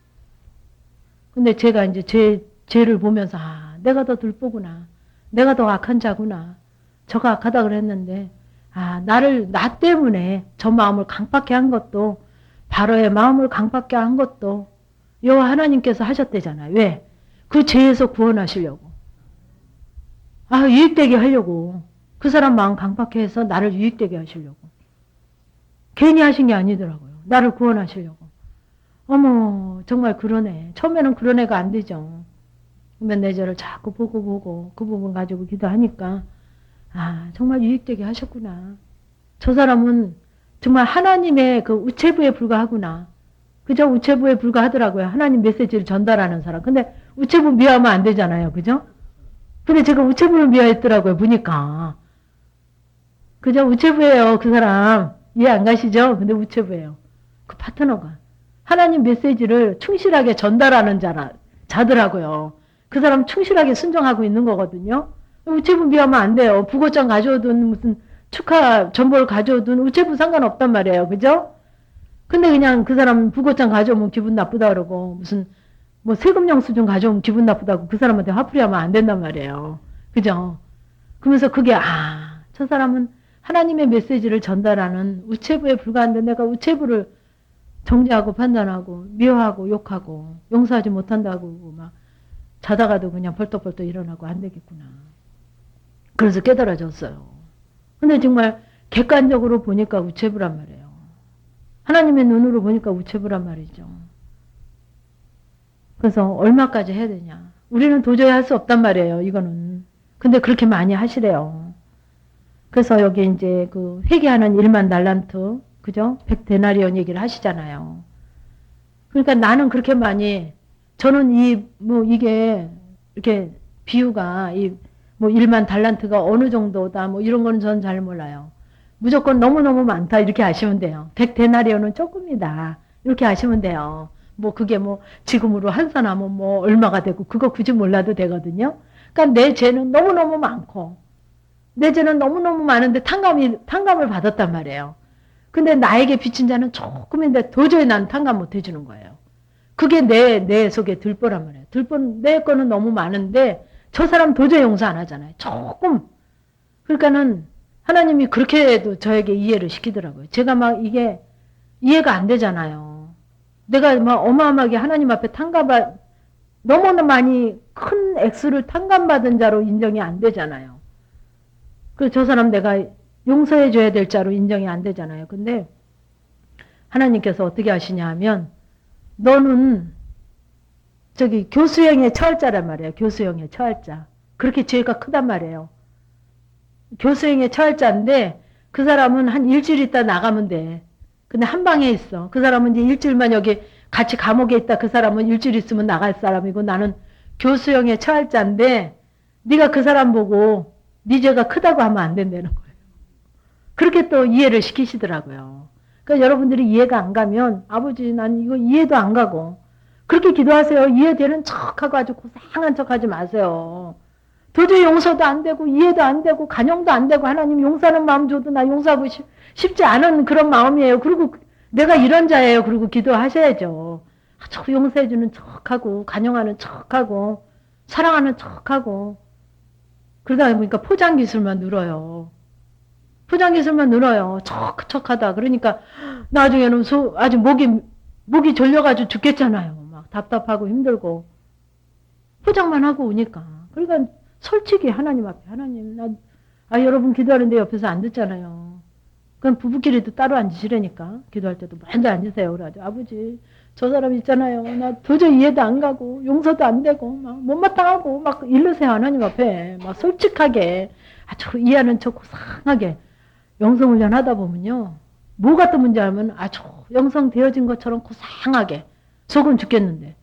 근데 제가 이제 죄를 보면서 내가 더 들보구나. 내가 더 악한 자구나. 저가 악하다 그랬는데 나 때문에 저 마음을 강팍해 한 것도 바로의 마음을 강팍해 한 것도 여호와 하나님께서 하셨대잖아요. 왜? 그 죄에서 구원하시려고. 유익되게 하려고. 그 사람 마음 강팍해 해서 나를 유익되게 하시려고. 괜히 하신 게 아니더라고요. 나를 구원하시려고. 어머 정말 그러네. 처음에는 그런 애가 안 되죠. 그러면 내 죄를 자꾸 보고 그 부분 가지고 기도하니까 정말 유익되게 하셨구나. 저 사람은 정말 하나님의 그 우체부에 불과하구나. 그죠? 우체부에 불과하더라고요. 하나님 메시지를 전달하는 사람. 근데 우체부 미워하면 안 되잖아요. 그죠? 근데 제가 우체부를 미워했더라고요. 보니까. 그죠? 우체부예요. 그 사람. 이해 안 가시죠? 근데 우체부예요. 그 파트너가. 하나님 메시지를 충실하게 전달하는 자더라고요. 그 사람 충실하게 순종하고 있는 거거든요. 우체부 미워하면 안 돼요. 부고장 가져오든 무슨 축하 전보를 가져오든 우체부 상관없단 말이에요. 그죠? 근데 그냥 그 사람 부고장 가져오면 기분 나쁘다 그러고 무슨 뭐 세금 영수증 가져오면 기분 나쁘다고 그 사람한테 화풀이 하면 안 된단 말이에요. 그죠? 그러면서 그게 저 사람은 하나님의 메시지를 전달하는 우체부에 불과한데 내가 우체부를 정죄하고 판단하고 미워하고 욕하고 용서하지 못한다고 막 자다가도 그냥 벌떡벌떡 일어나고 안 되겠구나. 그래서 깨달아졌어요. 근데 정말 객관적으로 보니까 우체부란 말이에요. 하나님의 눈으로 보니까 우체부란 말이죠. 그래서 얼마까지 해야 되냐. 우리는 도저히 할 수 없단 말이에요. 이거는. 근데 그렇게 많이 하시래요. 그래서 여기 이제 그 회개하는 1만 달란트, 그죠? 100데나리온 얘기를 하시잖아요. 그러니까 나는 그렇게 많이, 저는 이게, 이렇게 비유가, 뭐 1만 달란트가 어느 정도다, 뭐 이런 거는 저는 잘 몰라요. 무조건 너무너무 많다, 이렇게 아시면 돼요. 100데나리온은 조금이다. 이렇게 아시면 돼요. 뭐 그게 뭐 지금으로 환산하면 뭐 얼마가 되고, 그거 굳이 몰라도 되거든요. 그러니까 내 죄는 너무너무 많고, 내 죄는 너무너무 많은데 탕감을 받았단 말이에요. 근데 나에게 빚진 자는 조금인데 도저히 난 탕감 못 해주는 거예요. 그게 내 속에 들보란 말이에요. 내 거는 너무 많은데 저 사람 도저히 용서 안 하잖아요. 조금. 그러니까는 하나님이 그렇게 해도 저에게 이해를 시키더라고요. 제가 막 이게 이해가 안 되잖아요. 내가 막 어마어마하게 하나님 앞에 너무나 많이 큰 액수를 탕감받은 자로 인정이 안 되잖아요. 그래서 저 사람 내가 용서해 줘야 될 자로 인정이 안 되잖아요. 근데 하나님께서 어떻게 하시냐 하면 너는 저기 교수형에 처할 자란 말이에요. 교수형에 처할 자. 그렇게 죄가 크단 말이에요. 교수형의 처할자인데 그 사람은 한 일주일 있다 나가면 돼. 근데 한 방에 있어. 그 사람은 이제 일주일만 여기 같이 감옥에 있다. 그 사람은 일주일 있으면 나갈 사람이고 나는 교수형의 처할자인데 네가 그 사람 보고 네 죄가 크다고 하면 안 된다는 거예요. 그렇게 또 이해를 시키시더라고요. 그러니까 여러분들이 이해가 안 가면 아버지 난 이거 이해도 안 가고 그렇게 기도하세요. 이해되는 척하고 아주 고상한 척하지 마세요. 도저히 용서도 안 되고 이해도 안 되고 간용도 안 되고 하나님 용서하는 마음 줘도 나 용서하고 쉽지 않은 그런 마음이에요. 그리고 내가 이런 자예요. 그리고 기도하셔야죠. 저 용서해주는 척하고 간용하는 척하고 사랑하는 척하고 그러다 보니까 포장 기술만 늘어요. 포장 기술만 늘어요. 척척하다. 그러니까 나중에는 아주 목이 졸려가지고 죽겠잖아요. 막 답답하고 힘들고 포장만 하고 오니까. 그러니까 솔직히 하나님 앞에 하나님 여러분 기도하는데 옆에서 안 듣잖아요. 그럼 부부끼리도 따로 앉으시라니까. 기도할 때도 먼저 앉으세요. 그래가지고 아버지 저 사람 있잖아요. 나 도저히 이해도 안 가고 용서도 안 되고 막 못마땅하고 막 이러세요. 하나님 앞에 막 솔직하게 아주 이해하는 척 고상하게 영성훈련 하다 보면요. 뭐가 또 문제 하면 아주 영성되어진 것처럼 고상하게 속은 죽겠는데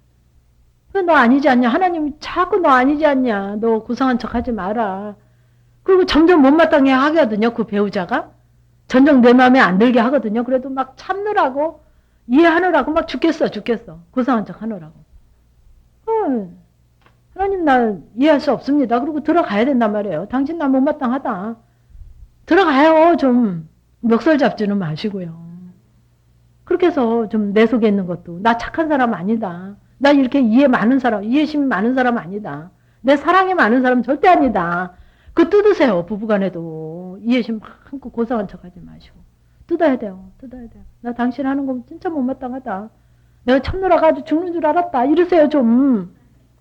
너 아니지 않냐? 하나님이 자꾸 너 아니지 않냐? 너 고상한 척 하지 마라. 그리고 점점 못마땅해 하거든요. 그 배우자가. 점점 내 마음에 안 들게 하거든요. 그래도 막 참느라고 이해하느라고 막 죽겠어. 고상한 척 하느라고. 하나님 나 이해할 수 없습니다. 그리고 들어가야 된단 말이에요. 당신 나 못마땅하다. 들어가요. 좀 멱살 잡지는 마시고요. 그렇게 해서 좀 내 속에 있는 것도 나 착한 사람 아니다. 나 이렇게 이해심이 많은 사람 아니다. 내 사랑이 많은 사람 절대 아니다. 그거 뜯으세요. 부부간에도 이해심 많고 고상한 척하지 마시고 뜯어야 돼요. 나 당신 하는 거 진짜 못마땅하다. 내가 참느라고 아주 죽는 줄 알았다. 이러세요. 좀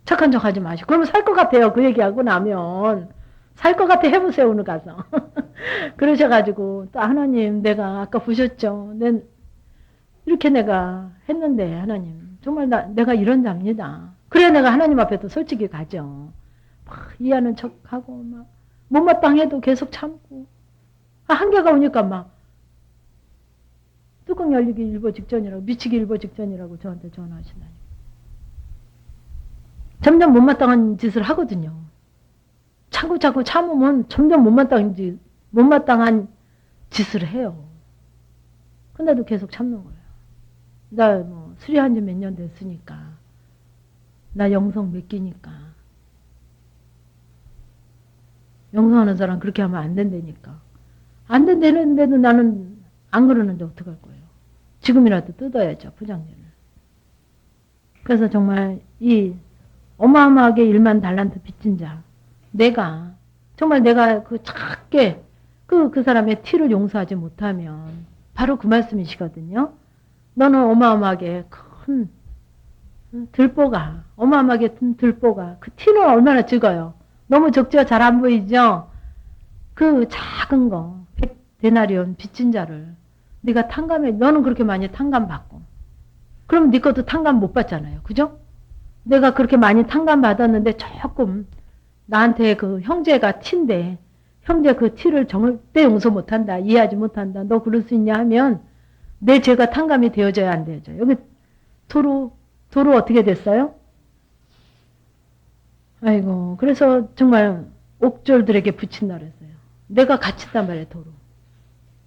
착한 척하지 마시고. 그러면 살 것 같아요. 그 얘기하고 나면 살 것 같아. 해보세요. 오늘 가서. 그러셔가지고 또 하나님 내가 아까 보셨죠. 이렇게 내가 했는데 하나님 정말 내가 이런 자입니다. 그래야 내가 하나님 앞에도 솔직히 가죠. 막 이해하는 척하고 막 못마땅해도 계속 참고 한계가 오니까 막 뚜껑 열리기 일보 직전이라고 미치기 일보 직전이라고 저한테 전화하시다니. 점점 못마땅한 짓을 하거든요. 자꾸 참으면 점점 못마땅한 짓을 해요. 근데도 계속 참는 거예요. 나 수리한 지 몇 년 됐으니까. 나 영성 몇 기니까. 영성하는 사람 그렇게 하면 안 된다니까. 안 된다는데도 나는 안 그러는데 어떡할 거예요. 지금이라도 뜯어야죠. 포장지를. 그래서 정말 이 어마어마하게 1만 달란트 빚진 자. 정말 내가 그 작게 그 사람의 티를 용서하지 못하면 바로 그 말씀이시거든요. 너는 어마어마하게 큰 어마어마하게 큰 들보가, 그 티는 얼마나 적어요? 너무 적죠? 잘 안 보이죠? 그 작은 거, 100데나리온 빚진 자를 네가 너는 그렇게 많이 탕감받고, 그럼 네 것도 탕감 못 받잖아요. 그죠? 내가 그렇게 많이 탕감 받았는데 조금 나한테 그 형제가 티인데, 형제 그 티를 절대 용서 못한다, 이해하지 못한다, 너 그럴 수 있냐 하면 내 죄가 탕감이 되어져야 안 되어져요. 여기 도로 어떻게 됐어요? 아이고, 그래서 정말 옥졸들에게 붙인다 그랬어요. 내가 갇힌단 말이에요, 도로.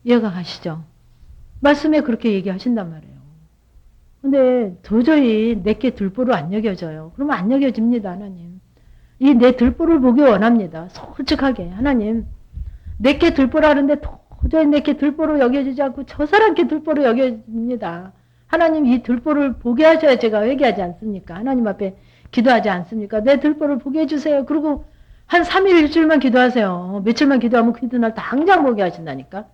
이해가 가시죠? 말씀에 그렇게 얘기하신단 말이에요. 근데 도저히 내게 들보로 안 여겨져요. 그러면 안 여겨집니다, 하나님. 이 내 들보를 보기 원합니다. 솔직하게. 하나님, 내게 들보라는데 도저히 내게 들보로 여겨지지 않고 저 사람께 들보로 여겨집니다. 하나님 이 들보를 보게 하셔야 제가 회개하지 않습니까? 하나님 앞에 기도하지 않습니까? 내 들보를 보게 해주세요. 그리고 한 3일 일주일만 기도하세요. 며칠만 기도하면 그 이튿날 당장 보게 하신다니까.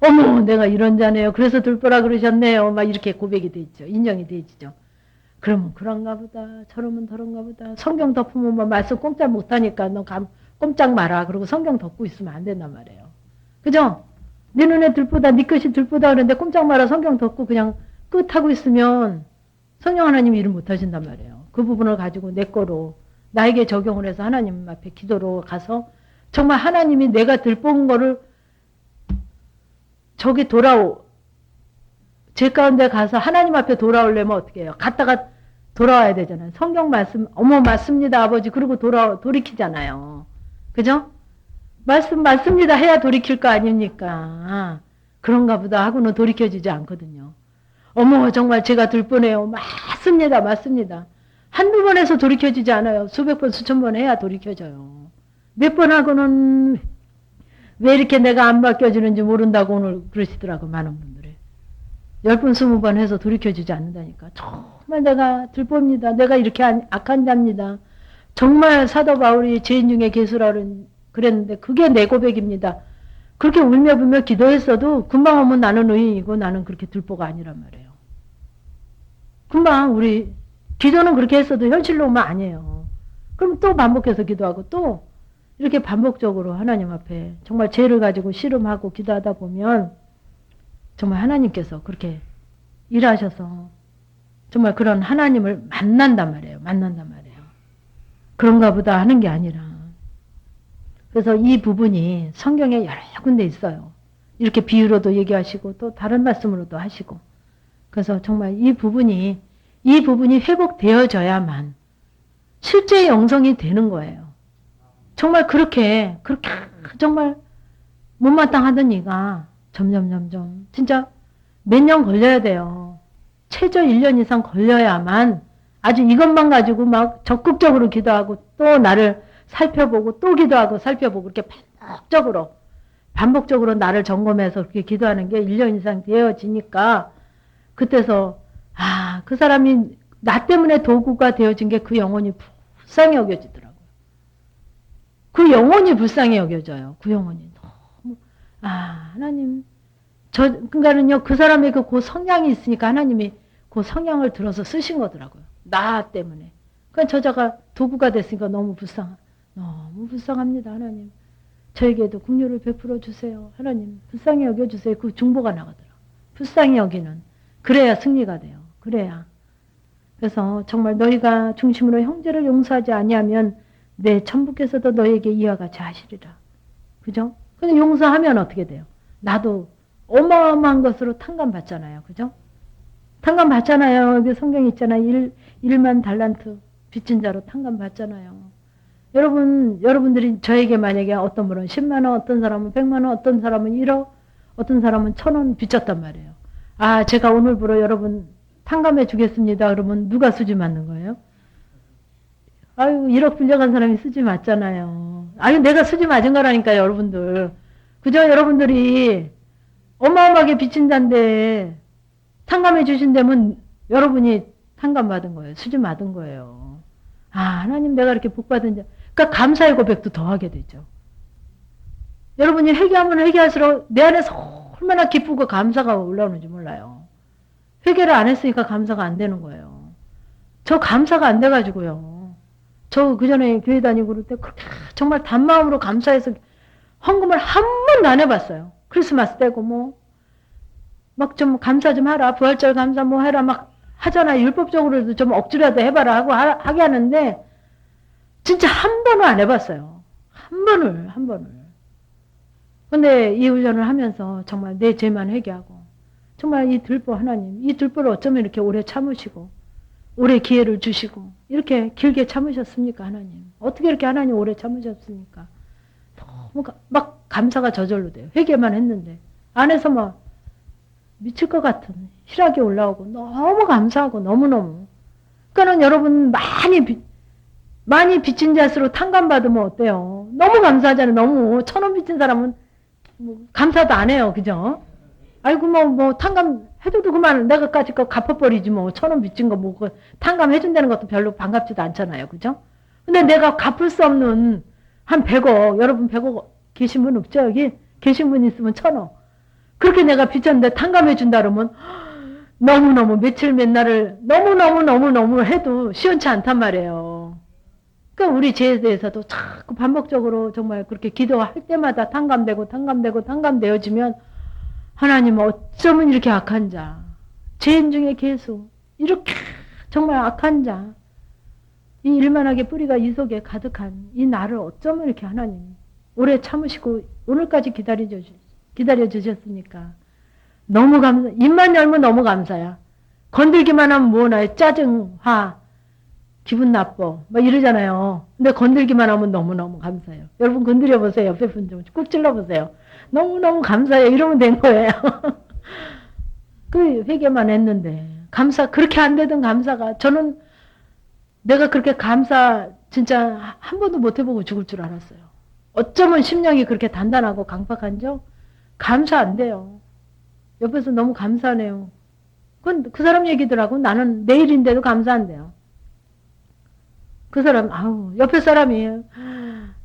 어머 내가 이런 자네요. 그래서 들보라 그러셨네요. 막 이렇게 고백이 돼 있죠. 인정이 되지죠. 그러면 그런가 보다. 저러면 저런가 보다. 성경 덮으면 뭐 말씀 꼼짝 못하니까 너 꼼짝 마라. 그리고 성경 덮고 있으면 안 된단 말이에요. 그죠? 네 눈에 들보다 네 것이 들보다 그러는데 꼼짝 마라. 성경 덮고 그냥 끝하고 있으면 성령 하나님이 일을 못하신단 말이에요. 그 부분을 가지고 내 거로 나에게 적용을 해서 하나님 앞에 기도로 가서 정말 하나님이 내가 들뽑은 거를 저기 제 가운데 가서 하나님 앞에 돌아오려면 어떻게 해요? 갔다가 돌아와야 되잖아요. 성경 말씀, 어머, 맞습니다, 아버지. 그리고 돌이키잖아요. 그죠? 말씀, 맞습니다. 해야 돌이킬 거 아닙니까? 그런가 보다 하고는 돌이켜지지 않거든요. 어머, 정말 제가 들뻔해요. 맞습니다, 맞습니다. 한두 번 해서 돌이켜지지 않아요. 수백 번, 수천 번 해야 돌이켜져요. 몇 번 하고는 왜 이렇게 내가 안 바뀌어지는지 모른다고 오늘 그러시더라고, 많은 분들이. 10번, 20번 해서 돌이켜지지 않는다니까. 정말 내가 들봅니다. 내가 이렇게 악한 자입니다. 정말 사도 바울이 죄인 중에 괴수라 그랬는데 그게 내 고백입니다. 그렇게 울며 불며 기도했어도 금방 오면 나는 의인이고 나는 그렇게 들보가 아니란 말이에요. 금방 우리 기도는 그렇게 했어도 현실로 오면 아니에요. 그럼 또 반복해서 기도하고 또 이렇게 반복적으로 하나님 앞에 정말 죄를 가지고 씨름하고 기도하다 보면 정말 하나님께서 그렇게 일하셔서 정말 그런 하나님을 만난단 말이에요. 만난단 말이에요. 그런가 보다 하는 게 아니라. 그래서 이 부분이 성경에 여러 군데 있어요. 이렇게 비유로도 얘기하시고 또 다른 말씀으로도 하시고. 그래서 정말 이 부분이 회복되어져야만 실제 영성이 되는 거예요. 정말 그렇게 정말 못마땅하던 이가 점점 진짜 몇 년 걸려야 돼요. 최저 1년 이상 걸려야만 아주 이것만 가지고 막 적극적으로 기도하고 또 나를 살펴보고 또 기도하고 살펴보고 이렇게 반복적으로 나를 점검해서 그렇게 기도하는 게 1년 이상 되어지니까 그때서 그 사람이 나 때문에 도구가 되어진 게 그 영혼이 불쌍히 여겨지더라고요. 그 영혼이 불쌍히 여겨져요. 그 영혼이 너무 하나님 그러니까는요 그 사람에게 그 성향이 있으니까 하나님이 그 성향을 들어서 쓰신 거더라고요. 나 때문에. 그러니까 저자가 도구가 됐으니까 너무 불쌍합니다. 하나님. 저에게도 긍휼을 베풀어 주세요. 하나님 불쌍히 여겨주세요. 그 중보가 나가더라고요. 불쌍히 여기는. 그래야 승리가 돼요. 그래야. 그래서 정말 너희가 중심으로 형제를 용서하지 아니하면 내 천부께서도 너에게 이와 같이 하시리라. 그죠? 근데 용서하면 어떻게 돼요? 나도 어마어마한 것으로 탕감받잖아요. 그죠? 탕감받잖아요. 여기 성경에 있잖아요. 1만 달란트 빚진 자로 탕감받잖아요. 여러분들이 저에게 만약에 어떤 분은 10만 원, 어떤 사람은 100만 원, 어떤 사람은 1억, 어떤 사람은 1,000원 빚졌단 말이에요. 제가 오늘부로 여러분 탕감해 주겠습니다. 그러면 누가 수지 맞는 거예요? 1억 빌려간 사람이 수지 맞잖아요. 내가 수지 맞은 거라니까요, 여러분들. 그죠? 여러분들이 어마어마하게 빚진 자인데 탕감해 주신다면 여러분이 탕감받은 거예요. 수지 받은 거예요. 하나님 내가 이렇게 복받은 자. 그러니까 감사의 고백도 더 하게 되죠. 여러분이 회개하면 회개할수록 내 안에서 얼마나 기쁘고 감사가 올라오는지 몰라요. 회개를 안 했으니까 감사가 안 되는 거예요. 저 감사가 안 돼가지고요. 저 그전에 교회 다니고 그럴 때 그렇게 정말 단마음으로 감사해서 헌금을 한 번도 안 해봤어요. 크리스마스 때고 막 좀 감사 좀 하라. 부활절 감사 해라 막 하잖아. 율법적으로도 좀 억지라도 해봐라 하고 하게 하는데 진짜 한 번은 안 해봤어요. 한 번을. 근데 이 훈련을 하면서 정말 내 죄만 회개하고 정말 이 들보 하나님, 이 들보를 어쩌면 이렇게 오래 참으시고 오래 기회를 주시고 이렇게 길게 참으셨습니까 하나님? 어떻게 이렇게 하나님 오래 참으셨습니까? 너무 막 감사가 저절로 돼요. 회개만 했는데 안에서 막 미칠 것 같은 희락이 올라오고 너무 감사하고 너무너무. 그러니까는 여러분 많이 빚진 자수로 탕감받으면 어때요? 너무 감사하잖아요. 너무 1,000원 빚진 사람은 감사도 안 해요. 그죠? 아이고 탕감해줘도 그만 내가까지 거 갚아버리지 1,000원 빚진 거 탕감해준다는 것도 별로 반갑지도 않잖아요. 그죠? 근데 내가 갚을 수 없는 한 100억 여러분 100억 계신 분 없죠? 여기 계신 분 있으면 1,000억 그렇게 내가 빚졌는데 탕감해준다 그러면 너무너무 며칠 몇 날을 너무너무 해도 시원치 않단 말이에요. 그러니까 우리 죄에 대해서도 자꾸 반복적으로 정말 그렇게 기도할 때마다 탕감되어지면 하나님은 어쩌면 이렇게 악한 자, 죄인 중에 괴수, 이렇게 정말 악한 자, 이 일만하게 뿌리가 이 속에 가득한 이 나를 어쩌면 이렇게 하나님이 오래 참으시고 오늘까지 기다려주셨으니까 너무 감사. 입만 열면 너무 감사야. 건들기만 하면 뭐나요? 짜증, 화, 기분 나빠 막 이러잖아요. 근데 건들기만 하면 너무너무 감사해요. 여러분 건드려 보세요. 옆에 분 좀 꾹 찔러 보세요. 너무너무 감사해요. 이러면 된 거예요. 그 회개만 했는데 감사 그렇게 안 되던 감사가 저는 내가 그렇게 감사 진짜 한 번도 못 해보고 죽을 줄 알았어요. 어쩌면 심령이 그렇게 단단하고 강박한 적 감사 안 돼요. 옆에서 너무 감사하네요. 그건 그 사람 얘기더라고. 나는 내일인데도 감사 안 돼요. 그 사람 아우 옆에 사람이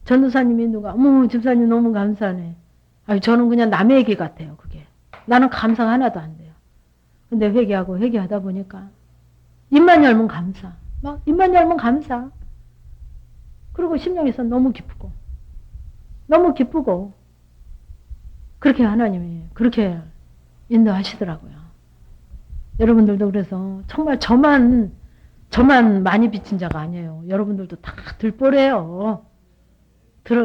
전도사님이 누가 어머 집사님 너무 감사하네. 아니 저는 그냥 남의 얘기 같아요. 그게 나는 감사가 하나도 안 돼요. 근데 회개하고 회개하다 보니까 입만 열면 감사. 막 입만 열면 감사. 그리고 심령에서 너무 기쁘고 너무 기쁘고 그렇게 하나님이 그렇게 인도하시더라고요. 여러분들도 그래서 정말 저만 많이 빚진 자가 아니에요. 여러분들도 다 들보래요.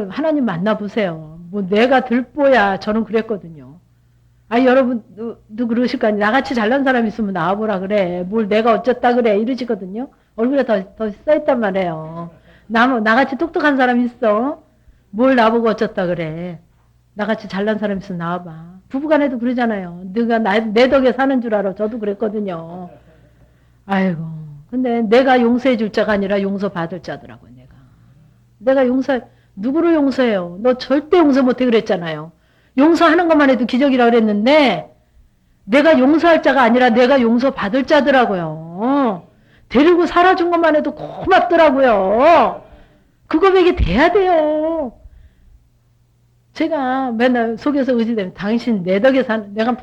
하나님 만나보세요. 뭐 내가 들보야 저는 그랬거든요. 아니 여러분도 그러실 거 아니에요. 나같이 잘난 사람 있으면 나와보라 그래. 뭘 내가 어쩌다 그래 이러시거든요. 얼굴에 더 써있단 말이에요. 나같이 똑똑한 사람 있어. 뭘 나보고 어쩌다 그래. 나같이 잘난 사람 있으면 나와봐. 부부간에도 그러잖아요. 네가 내 덕에 사는 줄 알아. 저도 그랬거든요. 아이고. 근데 내가 용서해 줄 자가 아니라 용서받을 자더라고요. 내가 누구를 용서해요? 너 절대 용서 못해 그랬잖아요. 용서하는 것만 해도 기적이라 그랬는데 내가 용서할 자가 아니라 내가 용서받을 자더라고요. 데리고 살아준 것만 해도 고맙더라고요. 그 고백이 돼야 돼요. 제가 맨날 속에서 의지되면 당신 내 덕에 내가 막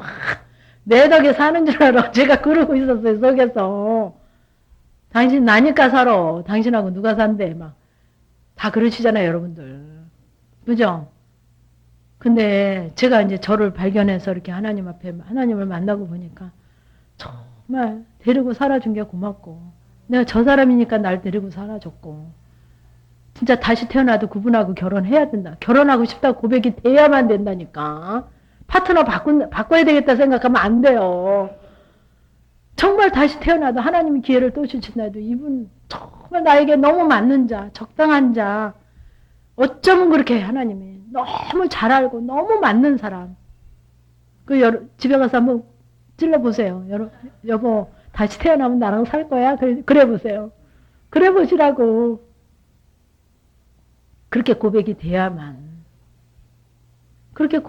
내 덕에 사는 줄 알아. 제가 그러고 있었어요. 속에서. 당신 나니까 살아. 당신하고 누가 산대. 막 다 그러시잖아요. 여러분들. 그죠? 근데 제가 이제 저를 발견해서 이렇게 하나님 앞에 하나님을 만나고 보니까 정말 데리고 살아준 게 고맙고 내가 저 사람이니까 날 데리고 살아줬고 진짜 다시 태어나도 그분하고 결혼해야 된다. 결혼하고 싶다고 고백이 돼야만 된다니까. 파트너 바꿔야 되겠다 생각하면 안 돼요. 정말 다시 태어나도 하나님이 기회를 또 주신다 해도 이분 정말 나에게 너무 맞는 자, 적당한 자, 어쩌면 그렇게 하나님이 너무 잘 알고 너무 맞는 사람. 집에 가서 한번 찔러보세요. 여보 다시 태어나면 나랑 살 거야? 그래 보세요. 그래 보시라고. 그렇게 고백이 돼야만. 그렇게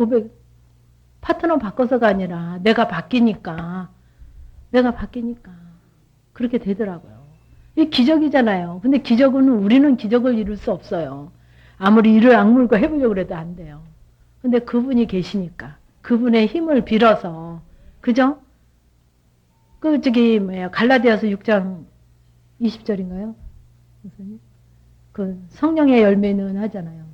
파트너 바꿔서가 아니라 내가 바뀌니까 그렇게 되더라고요. 이게 기적이잖아요. 근데 우리는 기적을 이룰 수 없어요. 아무리 이를 악물고 해보려고 해도 안 돼요. 근데 그분이 계시니까 그분의 힘을 빌어서 그죠? 갈라디아서 6장 20절인가요? 무슨 그 성령의 열매는 하잖아요.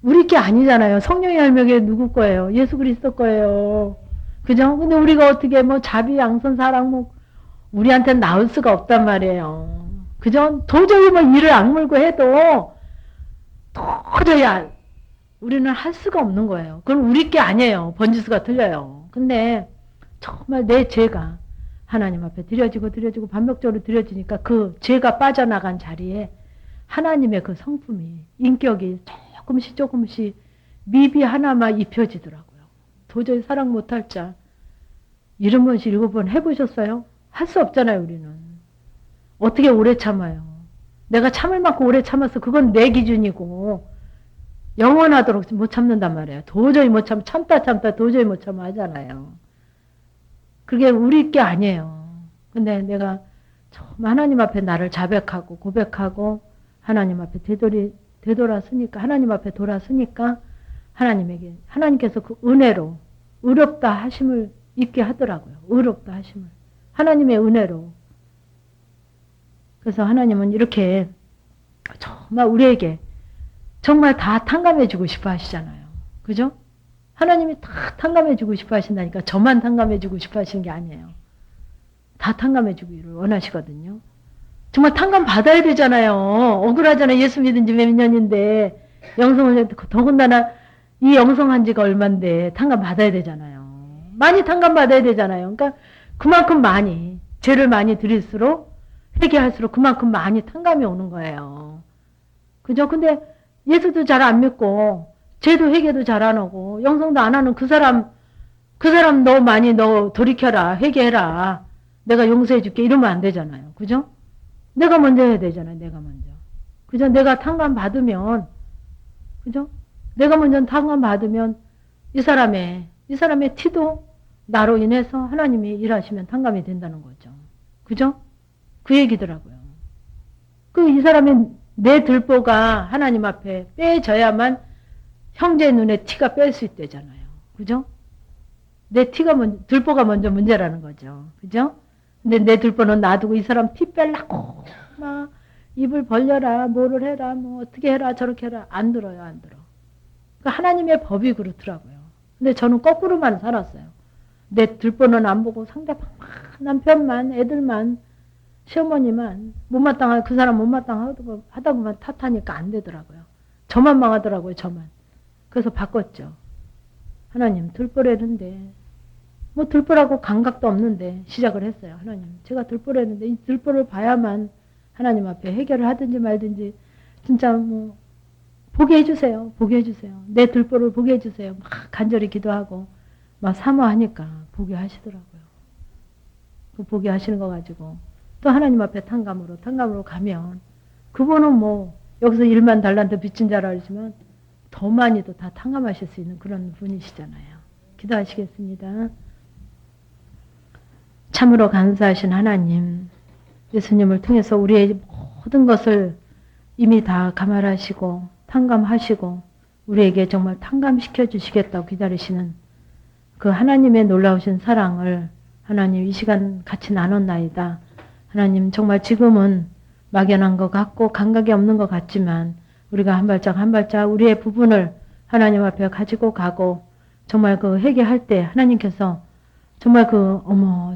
우리 게 아니잖아요. 성령의 열매가 누구 거예요? 예수 그리스도 거예요. 그죠? 근데 우리가 어떻게 자비, 양선, 사랑 우리한테는 나올 수가 없단 말이에요. 그죠? 도저히 이를 악물고 해도 도저히 우리는 할 수가 없는 거예요. 그건 우리 게 아니에요. 번지수가 틀려요. 근데 정말 내 죄가 하나님 앞에 드려지고 반복적으로 드려지니까 그 죄가 빠져나간 자리에 하나님의 그 성품이 인격이 조금씩 미비 하나만 입혀지더라고요. 도저히 사랑 못할 자 70번 7번 해보셨어요? 할 수 없잖아요. 우리는. 어떻게 오래 참아요? 내가 참을 만큼 오래 참았어. 그건 내 기준이고 영원하도록 못 참는단 말이에요. 도저히 못 참다 도저히 못 참아 하잖아요. 그게 우리 게 아니에요. 근데 내가 하나님 앞에 나를 자백하고 고백하고 하나님 앞에 되돌았으니까 하나님 앞에 돌았으니까 하나님께서 그 은혜로 의롭다 하심을 있게 하더라고요. 의롭다 하심을. 하나님의 은혜로. 그래서 하나님은 이렇게 정말 우리에게 정말 다 탕감해주고 싶어 하시잖아요. 그죠? 하나님이 다 탕감해주고 싶어 하신다니까 저만 탕감해주고 싶어 하시는 게 아니에요. 다 탕감해주기를 원하시거든요. 정말 탕감 받아야 되잖아요. 억울하잖아요. 예수 믿은 지 몇 년인데 영성을 더군다나 이 영성한 지가 얼만데 탕감 받아야 되잖아요. 많이 탕감 받아야 되잖아요. 그러니까 그만큼 많이 죄를 많이 들일수록 회개할수록 그만큼 많이 탕감이 오는 거예요. 그죠? 근데 예수도 잘 안 믿고 죄도 회개도 잘 안 하고 영성도 안 하는 그 사람 너 많이 너 돌이켜라 회개해라 내가 용서해 줄게 이러면 안 되잖아요. 그죠? 내가 먼저 해야 되잖아요. 내가 먼저. 그죠? 내가 탕감 받으면 그죠? 내가 먼저 탕감 받으면 이 사람의 티도 나로 인해서 하나님이 일하시면 탕감이 된다는 거죠. 그죠? 그 얘기더라고요. 그 이 사람의 내 들보가 하나님 앞에 빼져야만 형제 눈에 티가 뺄 수 있대잖아요. 그죠? 내 들보가 먼저 문제라는 거죠. 그죠? 근데 내 들보는 놔두고 이 사람 티 뺄라고 막 입을 벌려라 뭐를 해라 뭐 어떻게 해라 저렇게 해라 안 들어요. 안 들어. 그러니까 하나님의 법이 그렇더라고요. 근데 저는 거꾸로만 살았어요. 내 들보는 안 보고 상대방 남편만 애들만 시어머니만 못마땅한 그 사람 못마땅하다 보면 탓하니까 안 되더라고요. 저만 망하더라고요. 저만. 그래서 바꿨죠. 하나님 들보라는데 뭐 들보라고 감각도 없는데 시작을 했어요. 하나님 제가 들보라는데 이 들보를 봐야만 하나님 앞에 해결을 하든지 말든지 진짜 뭐 보게 해주세요. 보게 해주세요. 내 들보를 보게 해주세요. 막 간절히 기도하고 막 사모하니까 보게 하시더라고요. 그 보게 하시는 거 가지고 또 하나님 앞에 탕감으로 가면 그분은 뭐 여기서 1만 달란트 빚진 자라 하지만 더 많이도 다 탕감하실 수 있는 그런 분이시잖아요. 기도하시겠습니다. 참으로 감사하신 하나님, 예수님을 통해서 우리의 모든 것을 이미 다 감안하시고 탕감하시고 우리에게 정말 탕감시켜 주시겠다고 기다리시는 그 하나님의 놀라우신 사랑을 하나님 이 시간 같이 나눴나이다. 하나님 정말 지금은 막연한 것 같고 감각이 없는 것 같지만 우리가 한 발짝 한 발짝 우리의 부분을 하나님 앞에 가지고 가고 정말 그 회개할 때 하나님께서 정말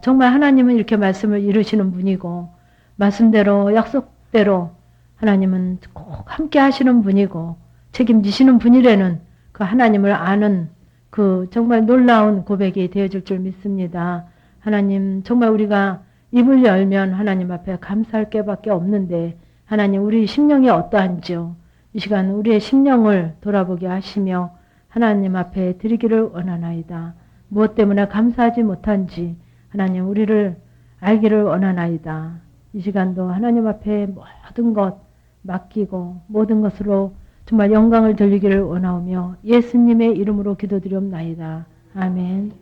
정말 하나님은 이렇게 말씀을 이루시는 분이고 말씀대로 약속대로 하나님은 꼭 함께 하시는 분이고 책임지시는 분이라는 그 하나님을 아는 그 정말 놀라운 고백이 되어줄 줄 믿습니다. 하나님 정말 우리가 입을 열면 하나님 앞에 감사할 게밖에 없는데 하나님 우리 심령이 어떠한지요. 이 시간 우리의 심령을 돌아보게 하시며 하나님 앞에 드리기를 원하나이다. 무엇 때문에 감사하지 못한지 하나님 우리를 알기를 원하나이다. 이 시간도 하나님 앞에 모든 것 맡기고 모든 것으로 정말 영광을 돌리기를 원하오며 예수님의 이름으로 기도드리옵나이다. 아멘.